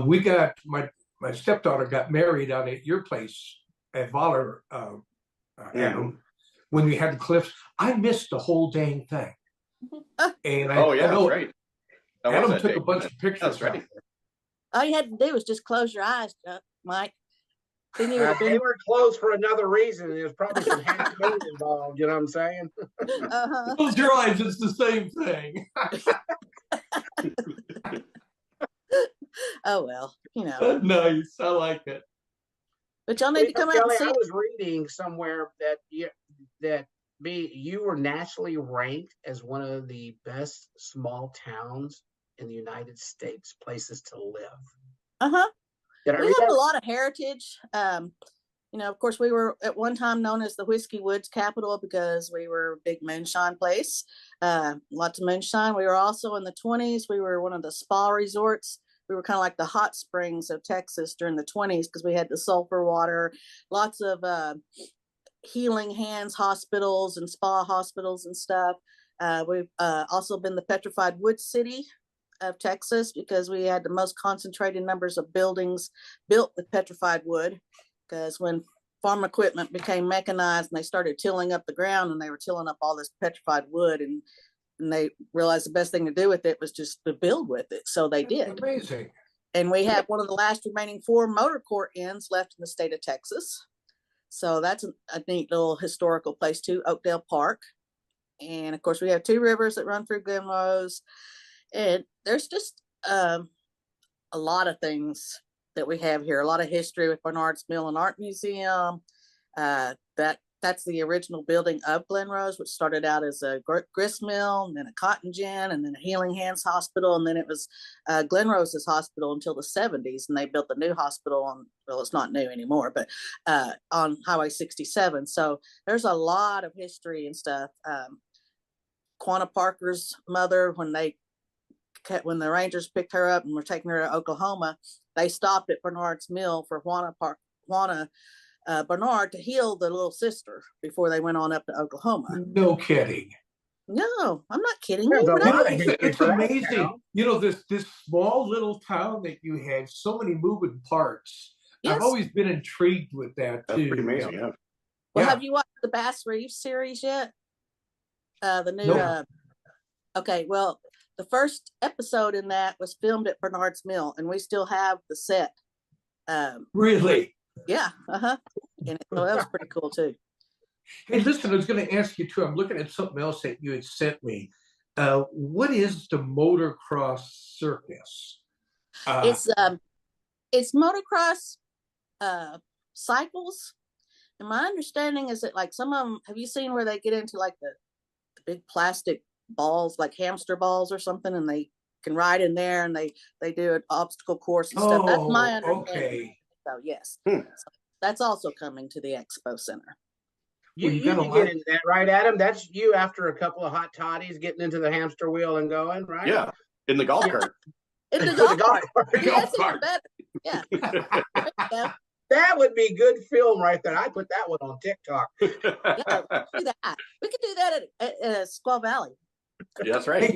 we got my stepdaughter got married out at your place at Valor, Adam, when we had the eclipse. I missed the whole dang thing. And that's right. Adam took a bunch of pictures. That's right. All you had to do was just close your eyes, Mike. Then you they were closed for another reason. There's probably some happy moon involved. You know what I'm saying? Close your eyes. It's the same thing. Oh well, Nice. I like it. But y'all need to come out and see. I was reading somewhere that you were nationally ranked as one of the best small towns in the United States places to live. Uh-huh. Did I We read have a that? lot of heritage. Of course, we were at one time known as the Whiskey Woods capital because we were a big moonshine place. Lots of moonshine. We were also in the 20s. We were one of the spa resorts. We were kind of like the hot springs of Texas during the 20s because we had the sulfur water, lots of healing hands hospitals and spa hospitals and stuff. We've also been the petrified wood city of Texas because we had the most concentrated numbers of buildings built with petrified wood. Because when farm equipment became mechanized and they started tilling up the ground and they were tilling up all this petrified wood and they realized the best thing to do with it was just to build with it. So they did. Amazing. And we have one of the last remaining 4 motor court inns left in the state of Texas. So that's a neat little historical place too, Oakdale Park. And of course, we have 2 rivers that run through Glen Rose. And there's just a lot of things that we have here, a lot of history with Bernard's Mill and Art Museum. That's the original building of Glen Rose, which started out as a grist mill, and then a cotton gin, and then a Healing Hands Hospital, and then it was Glen Rose's hospital until the 70s, and they built the new hospital on, well, it's not new anymore, but on Highway 67. So there's a lot of history and stuff. Quanah Parker's mother, when the Rangers picked her up and were taking her to Oklahoma, they stopped at Bernard's Mill for Juana Bernard to heal the little sister before they went on up to Oklahoma. No kidding. No, I'm not kidding There's you. a But lot of It's, history it's for that amazing. town. This small little town that you have so many moving parts. Yes. I've always been intrigued with that That's too. pretty amazing. Yeah. Well, Yeah. have you watched the Bass Reeves series yet? The new. No. Okay, well, the first episode in that was filmed at Bernard's Mill, and we still have the set. Really? Yeah, and so that was pretty cool too. Hey, listen, I was going to ask you too. I'm looking at something else that you had sent me. What is the motocross circus? It's motocross cycles, and my understanding is that like some of them, have you seen where they get into like the big plastic balls, like hamster balls or something, and they can ride in there and they do an obstacle course and stuff. That's my understanding. Okay. So yes, so that's also coming to the expo center. You, Well, you gotta can like- get into that, right, Adam? That's you after a couple of hot toddies getting into the hamster wheel and going, right? Yeah. In the golf cart. It's a The golf golf cart. cart. Yeah, that's even better. Yeah. There you go. That would be good film right there. I'd put that one on TikTok. Yeah, do that. We could do that at Squaw Valley. That's Hey, right.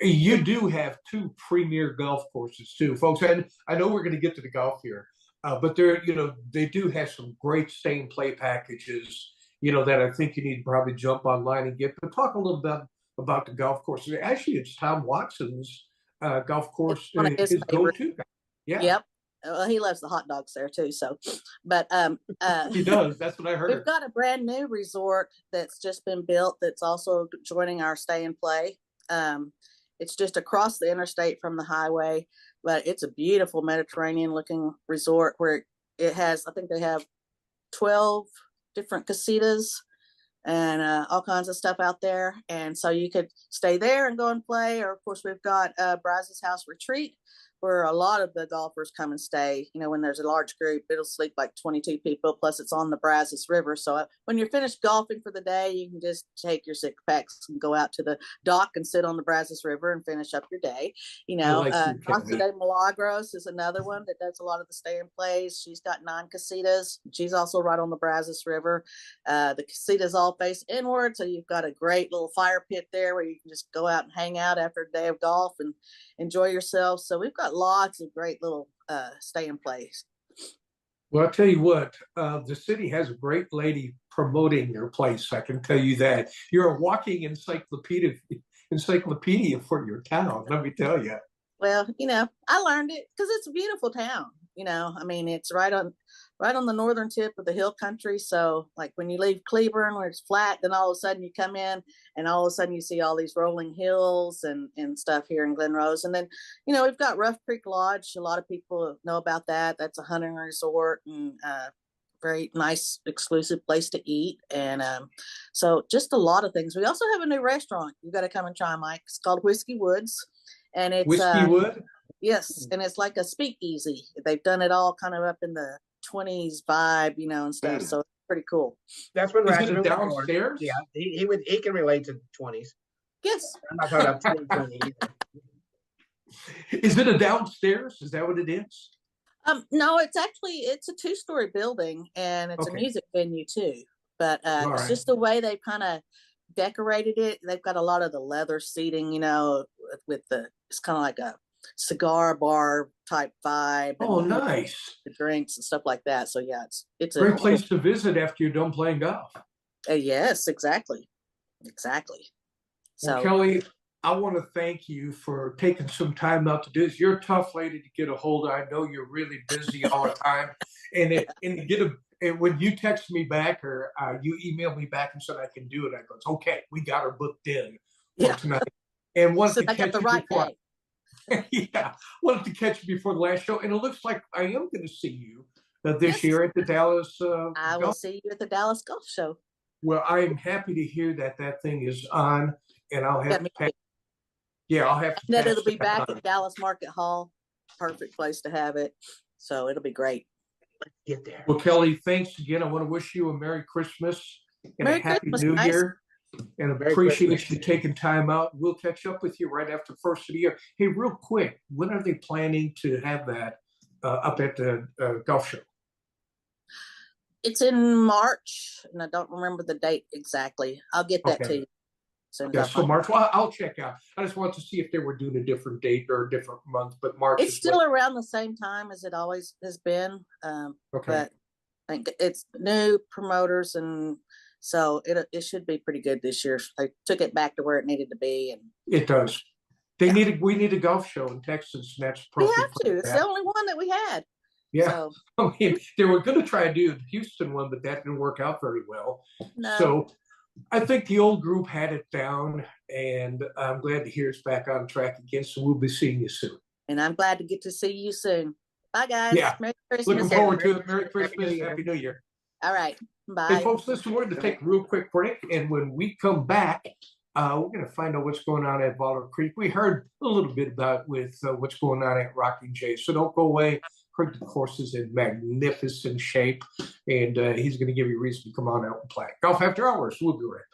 you do have 2 premier golf courses too, folks. And I know we're going to get to the golf here, but they do have some great stay and play packages, that I think you need to probably jump online and get. But talk a little bit about the golf courses. Actually, it's Tom Watson's golf course, One of his his favorite. go-to. Yeah, Yep. Well, he loves the hot dogs there too. So, but he does. That's what I we've heard. got a brand new resort that's just been built that's also joining our stay and play. It's just across the interstate from the highway, but it's a beautiful Mediterranean looking resort where it has, I think they have 12 different casitas and all kinds of stuff out there. And so you could stay there and go and play. Or of course, we've got Brazos House Retreat, where a lot of the golfers come and stay. When there's a large group, it'll sleep like 22 people, plus it's on the Brazos River. So when you're finished golfing for the day, you can just take your 6 packs and go out to the dock and sit on the Brazos River and finish up your day. Casa de Milagros is another one that does a lot of the stay and plays. She's got 9 casitas. She's also right on the Brazos River. The casitas all face inward, so you've got a great little fire pit there where you can just go out and hang out after a day of golf and enjoy yourself. So we've got lots of great little stay in place. Well, I'll tell you what, the city has a great lady promoting your place. I can tell you that. You're a walking encyclopedia for your town, let me tell you. Well, I learned it because it's a beautiful town. It's right on the northern tip of the hill country. So like when you leave Cleburne where it's flat, then all of a sudden you come in and all of a sudden you see all these rolling hills and stuff here in Glen Rose. And then, we've got Rough Creek Lodge. A lot of people know about that. That's a hunting resort and very nice exclusive place to eat. And so just a lot of things. We also have a new restaurant. You got to come and try, Mike. It's called Whiskey Woods. And it's Whiskey Wood? Yes, and it's like a speakeasy. They've done it all kind of up in the 20s vibe, and stuff. So it's pretty cool. That's what Is Ratchet it was born. downstairs? Yeah, he can relate to 20s. Yes. I'm not talking about 2020 either. Is it a downstairs? Is that what it is? No, it's a 2-story building, and it's a Okay. music venue too. But All it's right. just the way they've kind of decorated it. They've got a lot of the leather seating, with it's kind of like a cigar bar type vibe. Oh, and nice. the drinks and stuff like that. So yeah, it's a Great place to visit after you're done playing golf. yes, exactly. Well, So Kelly, I want to thank you for taking some time out to do this. You're a tough lady to get a hold of. I know you're really busy all the time. And when you text me back or you email me back and said I can do it, I goes, okay, we got her booked in for tonight. And wanted so to I got catch the you right before. day. Yeah, wanted to catch you before the last show, and it looks like I am going to see you this Yes. year at the Dallas. I will see you at the Dallas Golf Show. Well, I am happy to hear that thing is on, and I'll have Yeah, to. I'll have to. And then pass it'll be that back on. at Dallas Market Hall. Perfect place to have it. So it'll be great. Get there. Well, Kelly, thanks again. I want to wish you a Merry Christmas and Merry a Happy Christmas, New guys. Year. And Merry appreciate Christmas. you taking time out. We'll catch up with you right after first of the year. Hey, real quick, when are they planning to have that up at the golf show? It's in March, and I don't remember the date exactly. I'll get that Okay. to you. As soon as Yeah, I so find March. Well, I'll check out. I just wanted to see if they were doing a different date or a different month, but March It's is still around the same time as it always has been. okay. But I think it's new promoters, and so it should be pretty good this year. They took it back to where it needed to be, and It does. We need a golf show in Texas, and that's we perfect. have to. It's the only one that we had. Yeah. So, I mean, they were going to try to do the Houston one, but that didn't work out very well. no. So I think the old group had it down, and I'm glad to hear it's back on track again. So we'll be seeing you soon. And I'm glad to get to see you soon. Bye, guys. Yeah. Merry Christmas. Looking forward to it. Merry Happy Christmas. New Year. Happy New Year. All right. Hey, Bye. folks, listen, we're going to take a real quick break. And when we come back, we're going to find out what's going on at Boulder Creek. We heard a little bit about with what's going on at Rocking J. So don't go away. Heard the course is in magnificent shape, and he's going to give you a reason to come on out and play. Golf After Hours. We'll be right back.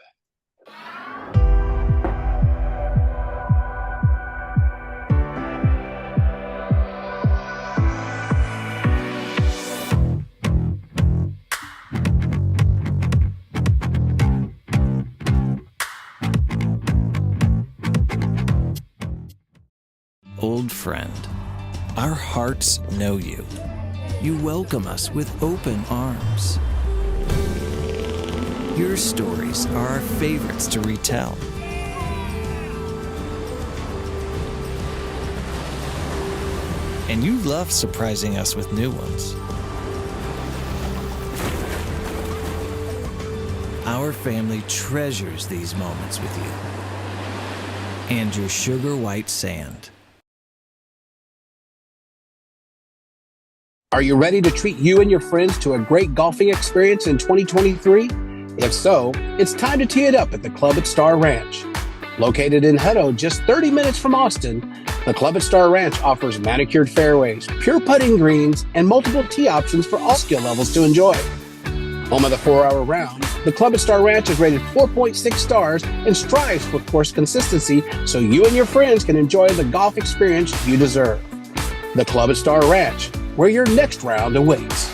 Old friend, our hearts know you. You welcome us with open arms. Your stories are our favorites to retell. And you love surprising us with new ones. Our family treasures these moments with you and your sugar white sand. Are you ready to treat you and your friends to a great golfing experience in 2023? If so, it's time to tee it up at the Club at Star Ranch. Located in Hutto, just 30 minutes from Austin, the Club at Star Ranch offers manicured fairways, pure putting greens, and multiple tee options for all skill levels to enjoy. Home of the 4-hour round, the Club at Star Ranch is rated 4.6 stars and strives for course consistency so you and your friends can enjoy the golf experience you deserve. The Club at Star Ranch, where your next round awaits.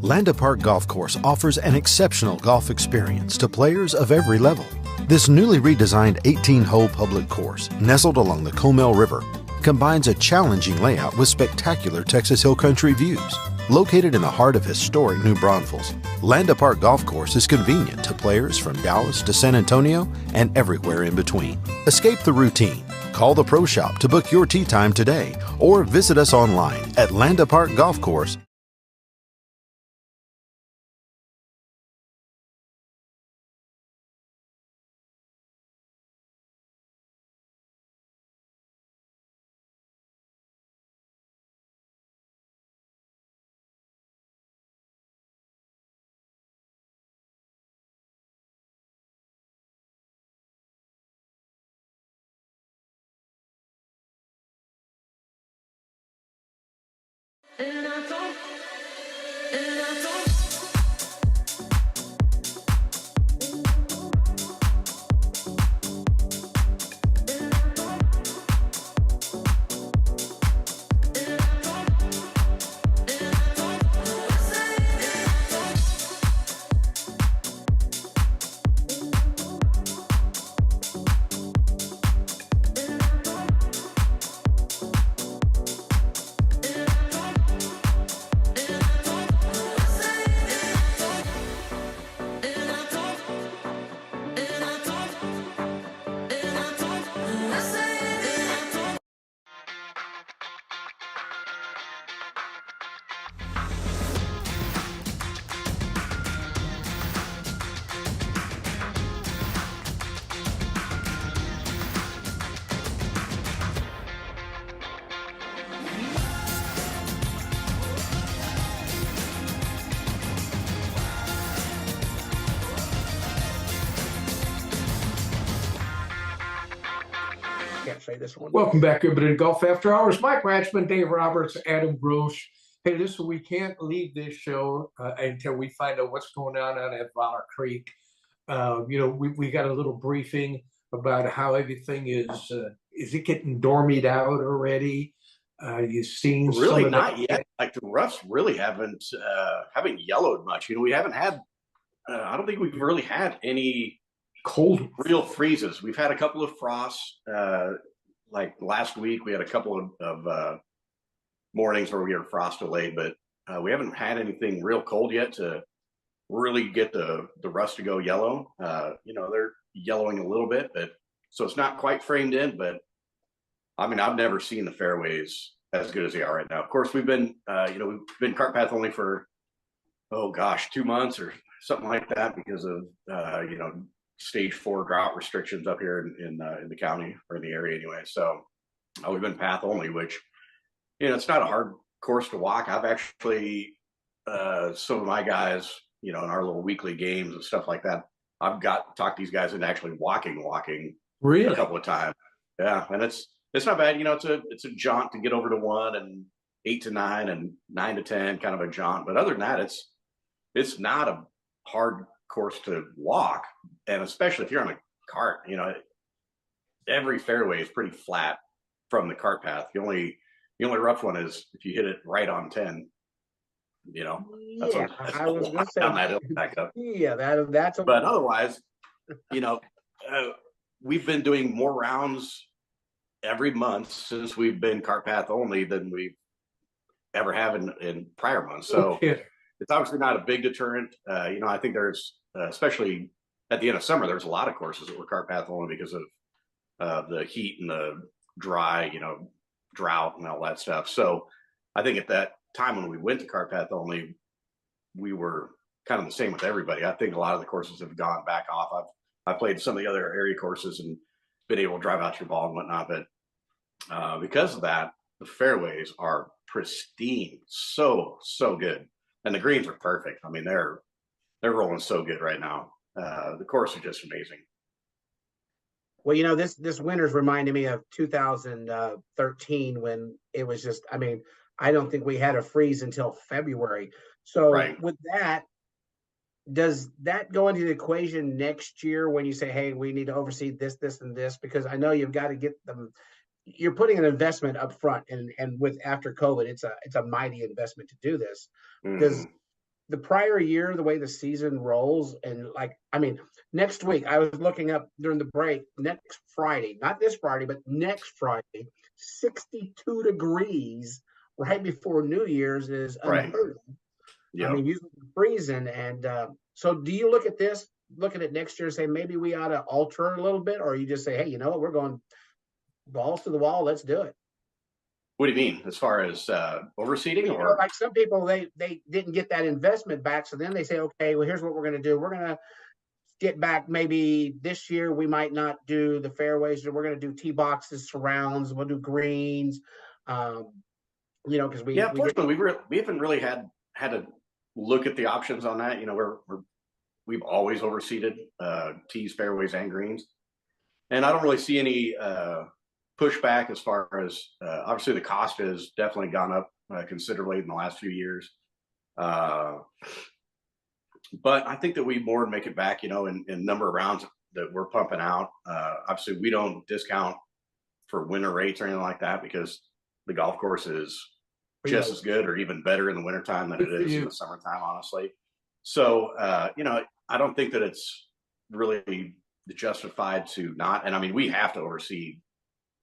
Landa Park Golf Course offers an exceptional golf experience to players of every level. This newly redesigned 18-hole public course, nestled along the Comel River, combines a challenging layout with spectacular Texas Hill Country views. Located in the heart of historic New Braunfels, Landa Park Golf Course is convenient to players from Dallas to San Antonio and everywhere in between. Escape the routine. Call the Pro Shop to book your tee time today or visit us online at landaparkgolfcourse.com. Can't say this one. Welcome back, everybody, to Golf After Hours. Mike Ratchman, Dave Roberts, Adam Grosh. Hey, listen, we can't leave this show until we find out what's going on at Valor Creek. We got a little briefing about how everything is. Is it getting dormied out already? You've seen Really some of not that? yet. Like the roughs really haven't yellowed much. We haven't had. I don't think we've really had any Cold. real freezes. We've had a couple of frosts. Like last week, we had a couple of mornings where we were frost delayed, but we haven't had anything real cold yet to really get the rust to go yellow. They're yellowing a little bit, but so it's not quite framed in. But I mean, I've never seen the fairways as good as they are right now. Of course, we've been cart path only for 2 months or something like that because of stage 4 drought restrictions up here in the county or in the area anyway. So we've been path only, which it's not a hard course to walk. I've actually some of my guys, in our little weekly games and stuff like that, I've got to talk these guys into actually walking Really? a couple of times. Yeah, and it's not bad. It's a jaunt to get over to 1 and 8 to 9 and 9 to 10, kind of a jaunt. But other than that, it's not a hard course to walk, and especially if you're on a cart. Every fairway is pretty flat from the cart path. The only rough one is if you hit it right on 10. That's Yeah, I was gonna say down that hill back up. Yeah, that's a. But otherwise, we've been doing more rounds every month since we've been cart path only than we ever have in prior months. So Okay. it's obviously not a big deterrent. I think there's, especially at the end of summer, there's a lot of courses that were cart path only because of the heat and the dry, drought and all that stuff. So I think at that time when we went to cart path only, we were kind of the same with everybody. I think a lot of the courses have gone back off. I've played some of the other area courses and been able to drive out your ball and whatnot, but because of that, the fairways are pristine, so good, and the greens are perfect. I mean, they're rolling so good right now. The course is just amazing. Well, this winter's reminded me of 2013 when it was just. I mean, I don't think we had a freeze until February. So Right. with that, does that go into the equation next year when you say, hey, we need to oversee this, and this? Because I know you've got to get them. You're putting an investment up front, and with after COVID, it's a mighty investment to do this. Does the prior year, the way the season rolls, and next week, I was looking up during the break, next Friday, not this Friday, but next Friday, 62 degrees right before New Year's is unheard of. Yeah. I mean, usually freezing. And so do you look at it next year and say, maybe we ought to alter it a little bit? Or you just say, hey, you know what, we're going balls to the wall. Let's do it. What do you mean as far as overseeding? Or like some people, they didn't get that investment back. So then they say, okay, well, here's what we're going to do. We're going to get back maybe this year. We might not do the fairways. We're going to do tee boxes, surrounds. We'll do greens. Because unfortunately, we haven't really had to look at the options on that. We've always overseeded tees, fairways, and greens, and I don't really see any pushback as far as obviously the cost has definitely gone up considerably in the last few years. But I think that we more than make it back, in number of rounds that we're pumping out. Obviously, we don't discount for winter rates or anything like that because the golf course is just as good or even better in the wintertime than it is in the summertime, honestly. So, I don't think that it's really justified to not. And I mean, we have to oversee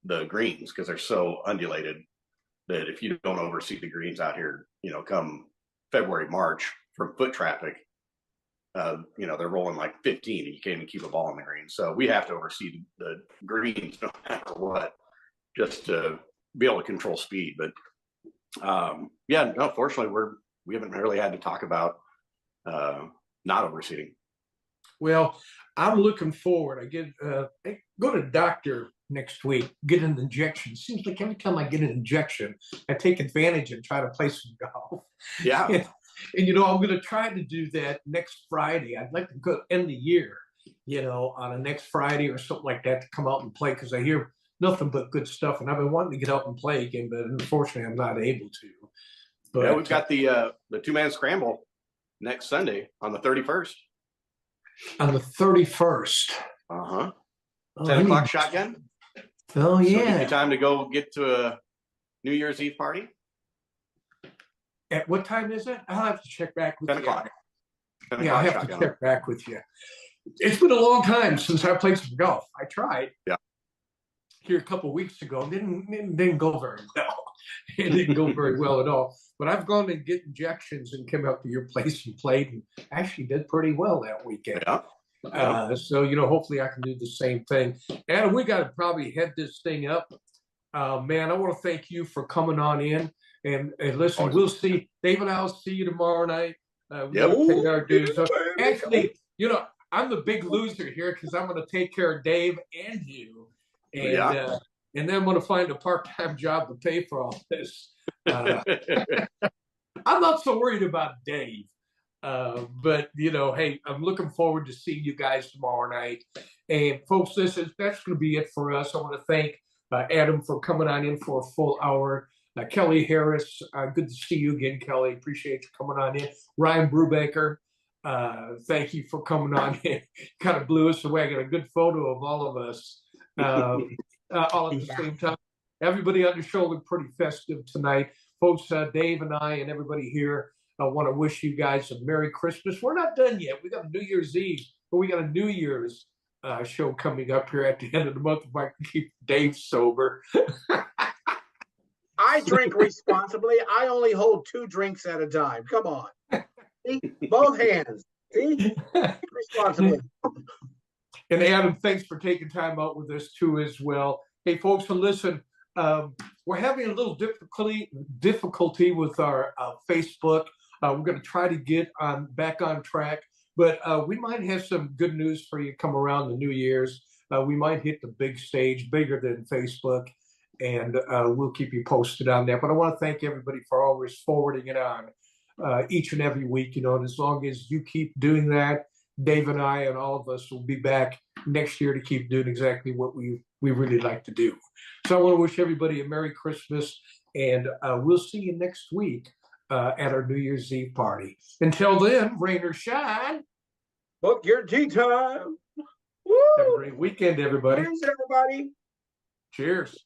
the greens because they're so undulated that if you don't oversee the greens out here, come February, March from foot traffic, they're rolling like 15 and you can't even keep a ball in the green. So we have to oversee the greens no matter what, just to be able to control speed. But fortunately we haven't really had to talk about not overseeding. Well, I'm looking forward. I go to the doctor next week, get an injection. Seems like every time I get an injection, I take advantage and try to play some golf. Yeah. And I'm going to try to do that next Friday. I'd like to go end the year, on a next Friday or something like that to come out and play because I hear nothing but good stuff. And I've been wanting to get out and play again, but unfortunately, I'm not able to. But yeah, we've got the 2-man scramble next Sunday on the 31st. On the 31st. 10 o'clock shotgun. Oh, yeah. So give you time to go get to a New Year's Eve party. At what time is it? I'll have to check back with 10 you. o'clock. 10 Yeah, I'll have shotgun. to check back with you. It's been a long time since I played some golf. I tried. Yeah. Here a couple of weeks ago. Didn't go very well. It didn't go very well at all. But I've gone to get injections and come up to your place and played and actually did pretty well that weekend. Yeah. So, hopefully I can do the same thing. And we got to probably head this thing up. Man, I want to thank you for coming on in. And listen, we'll see. Dave and I'll see you tomorrow night. We got to pay our dues. So actually, I'm the big loser here because I'm going to take care of Dave and you. And and then I'm going to find a part-time job to pay for all this. I'm not so worried about Dave. But, hey, I'm looking forward to seeing you guys tomorrow night. And, folks, that's going to be it for us. I want to thank Adam for coming on in for a full hour. Kelly Harris, good to see you again, Kelly. Appreciate you coming on in. Ryan Brubaker, thank you for coming on in. Kind of blew us away. I got a good photo of all of us all at the same time. Everybody on the show looked pretty festive tonight. Folks, Dave and I and everybody here, I want to wish you guys a Merry Christmas. We're not done yet. We got New Year's Eve, but we got a New Year's show coming up here at the end of the month if I can keep Dave sober. I drink responsibly. I only hold 2 drinks at a time. Come on. See? Both hands. See? Responsibly. And Adam, thanks for taking time out with us too as well. Hey, folks, listen, we're having a little difficulty with our Facebook. We're going to try to get back on track, but we might have some good news for you come around the New Year's. We might hit the big stage, bigger than Facebook, and we'll keep you posted on that. But I want to thank everybody for always forwarding it on each and every week. And as long as you keep doing that, Dave and I and all of us will be back next year to keep doing exactly what we really like to do. So I want to wish everybody a Merry Christmas, and we'll see you next week at our New Year's Eve party. Until then, rain or shine, book your tea time. Woo! Have a great weekend, everybody. Cheers, everybody. Cheers.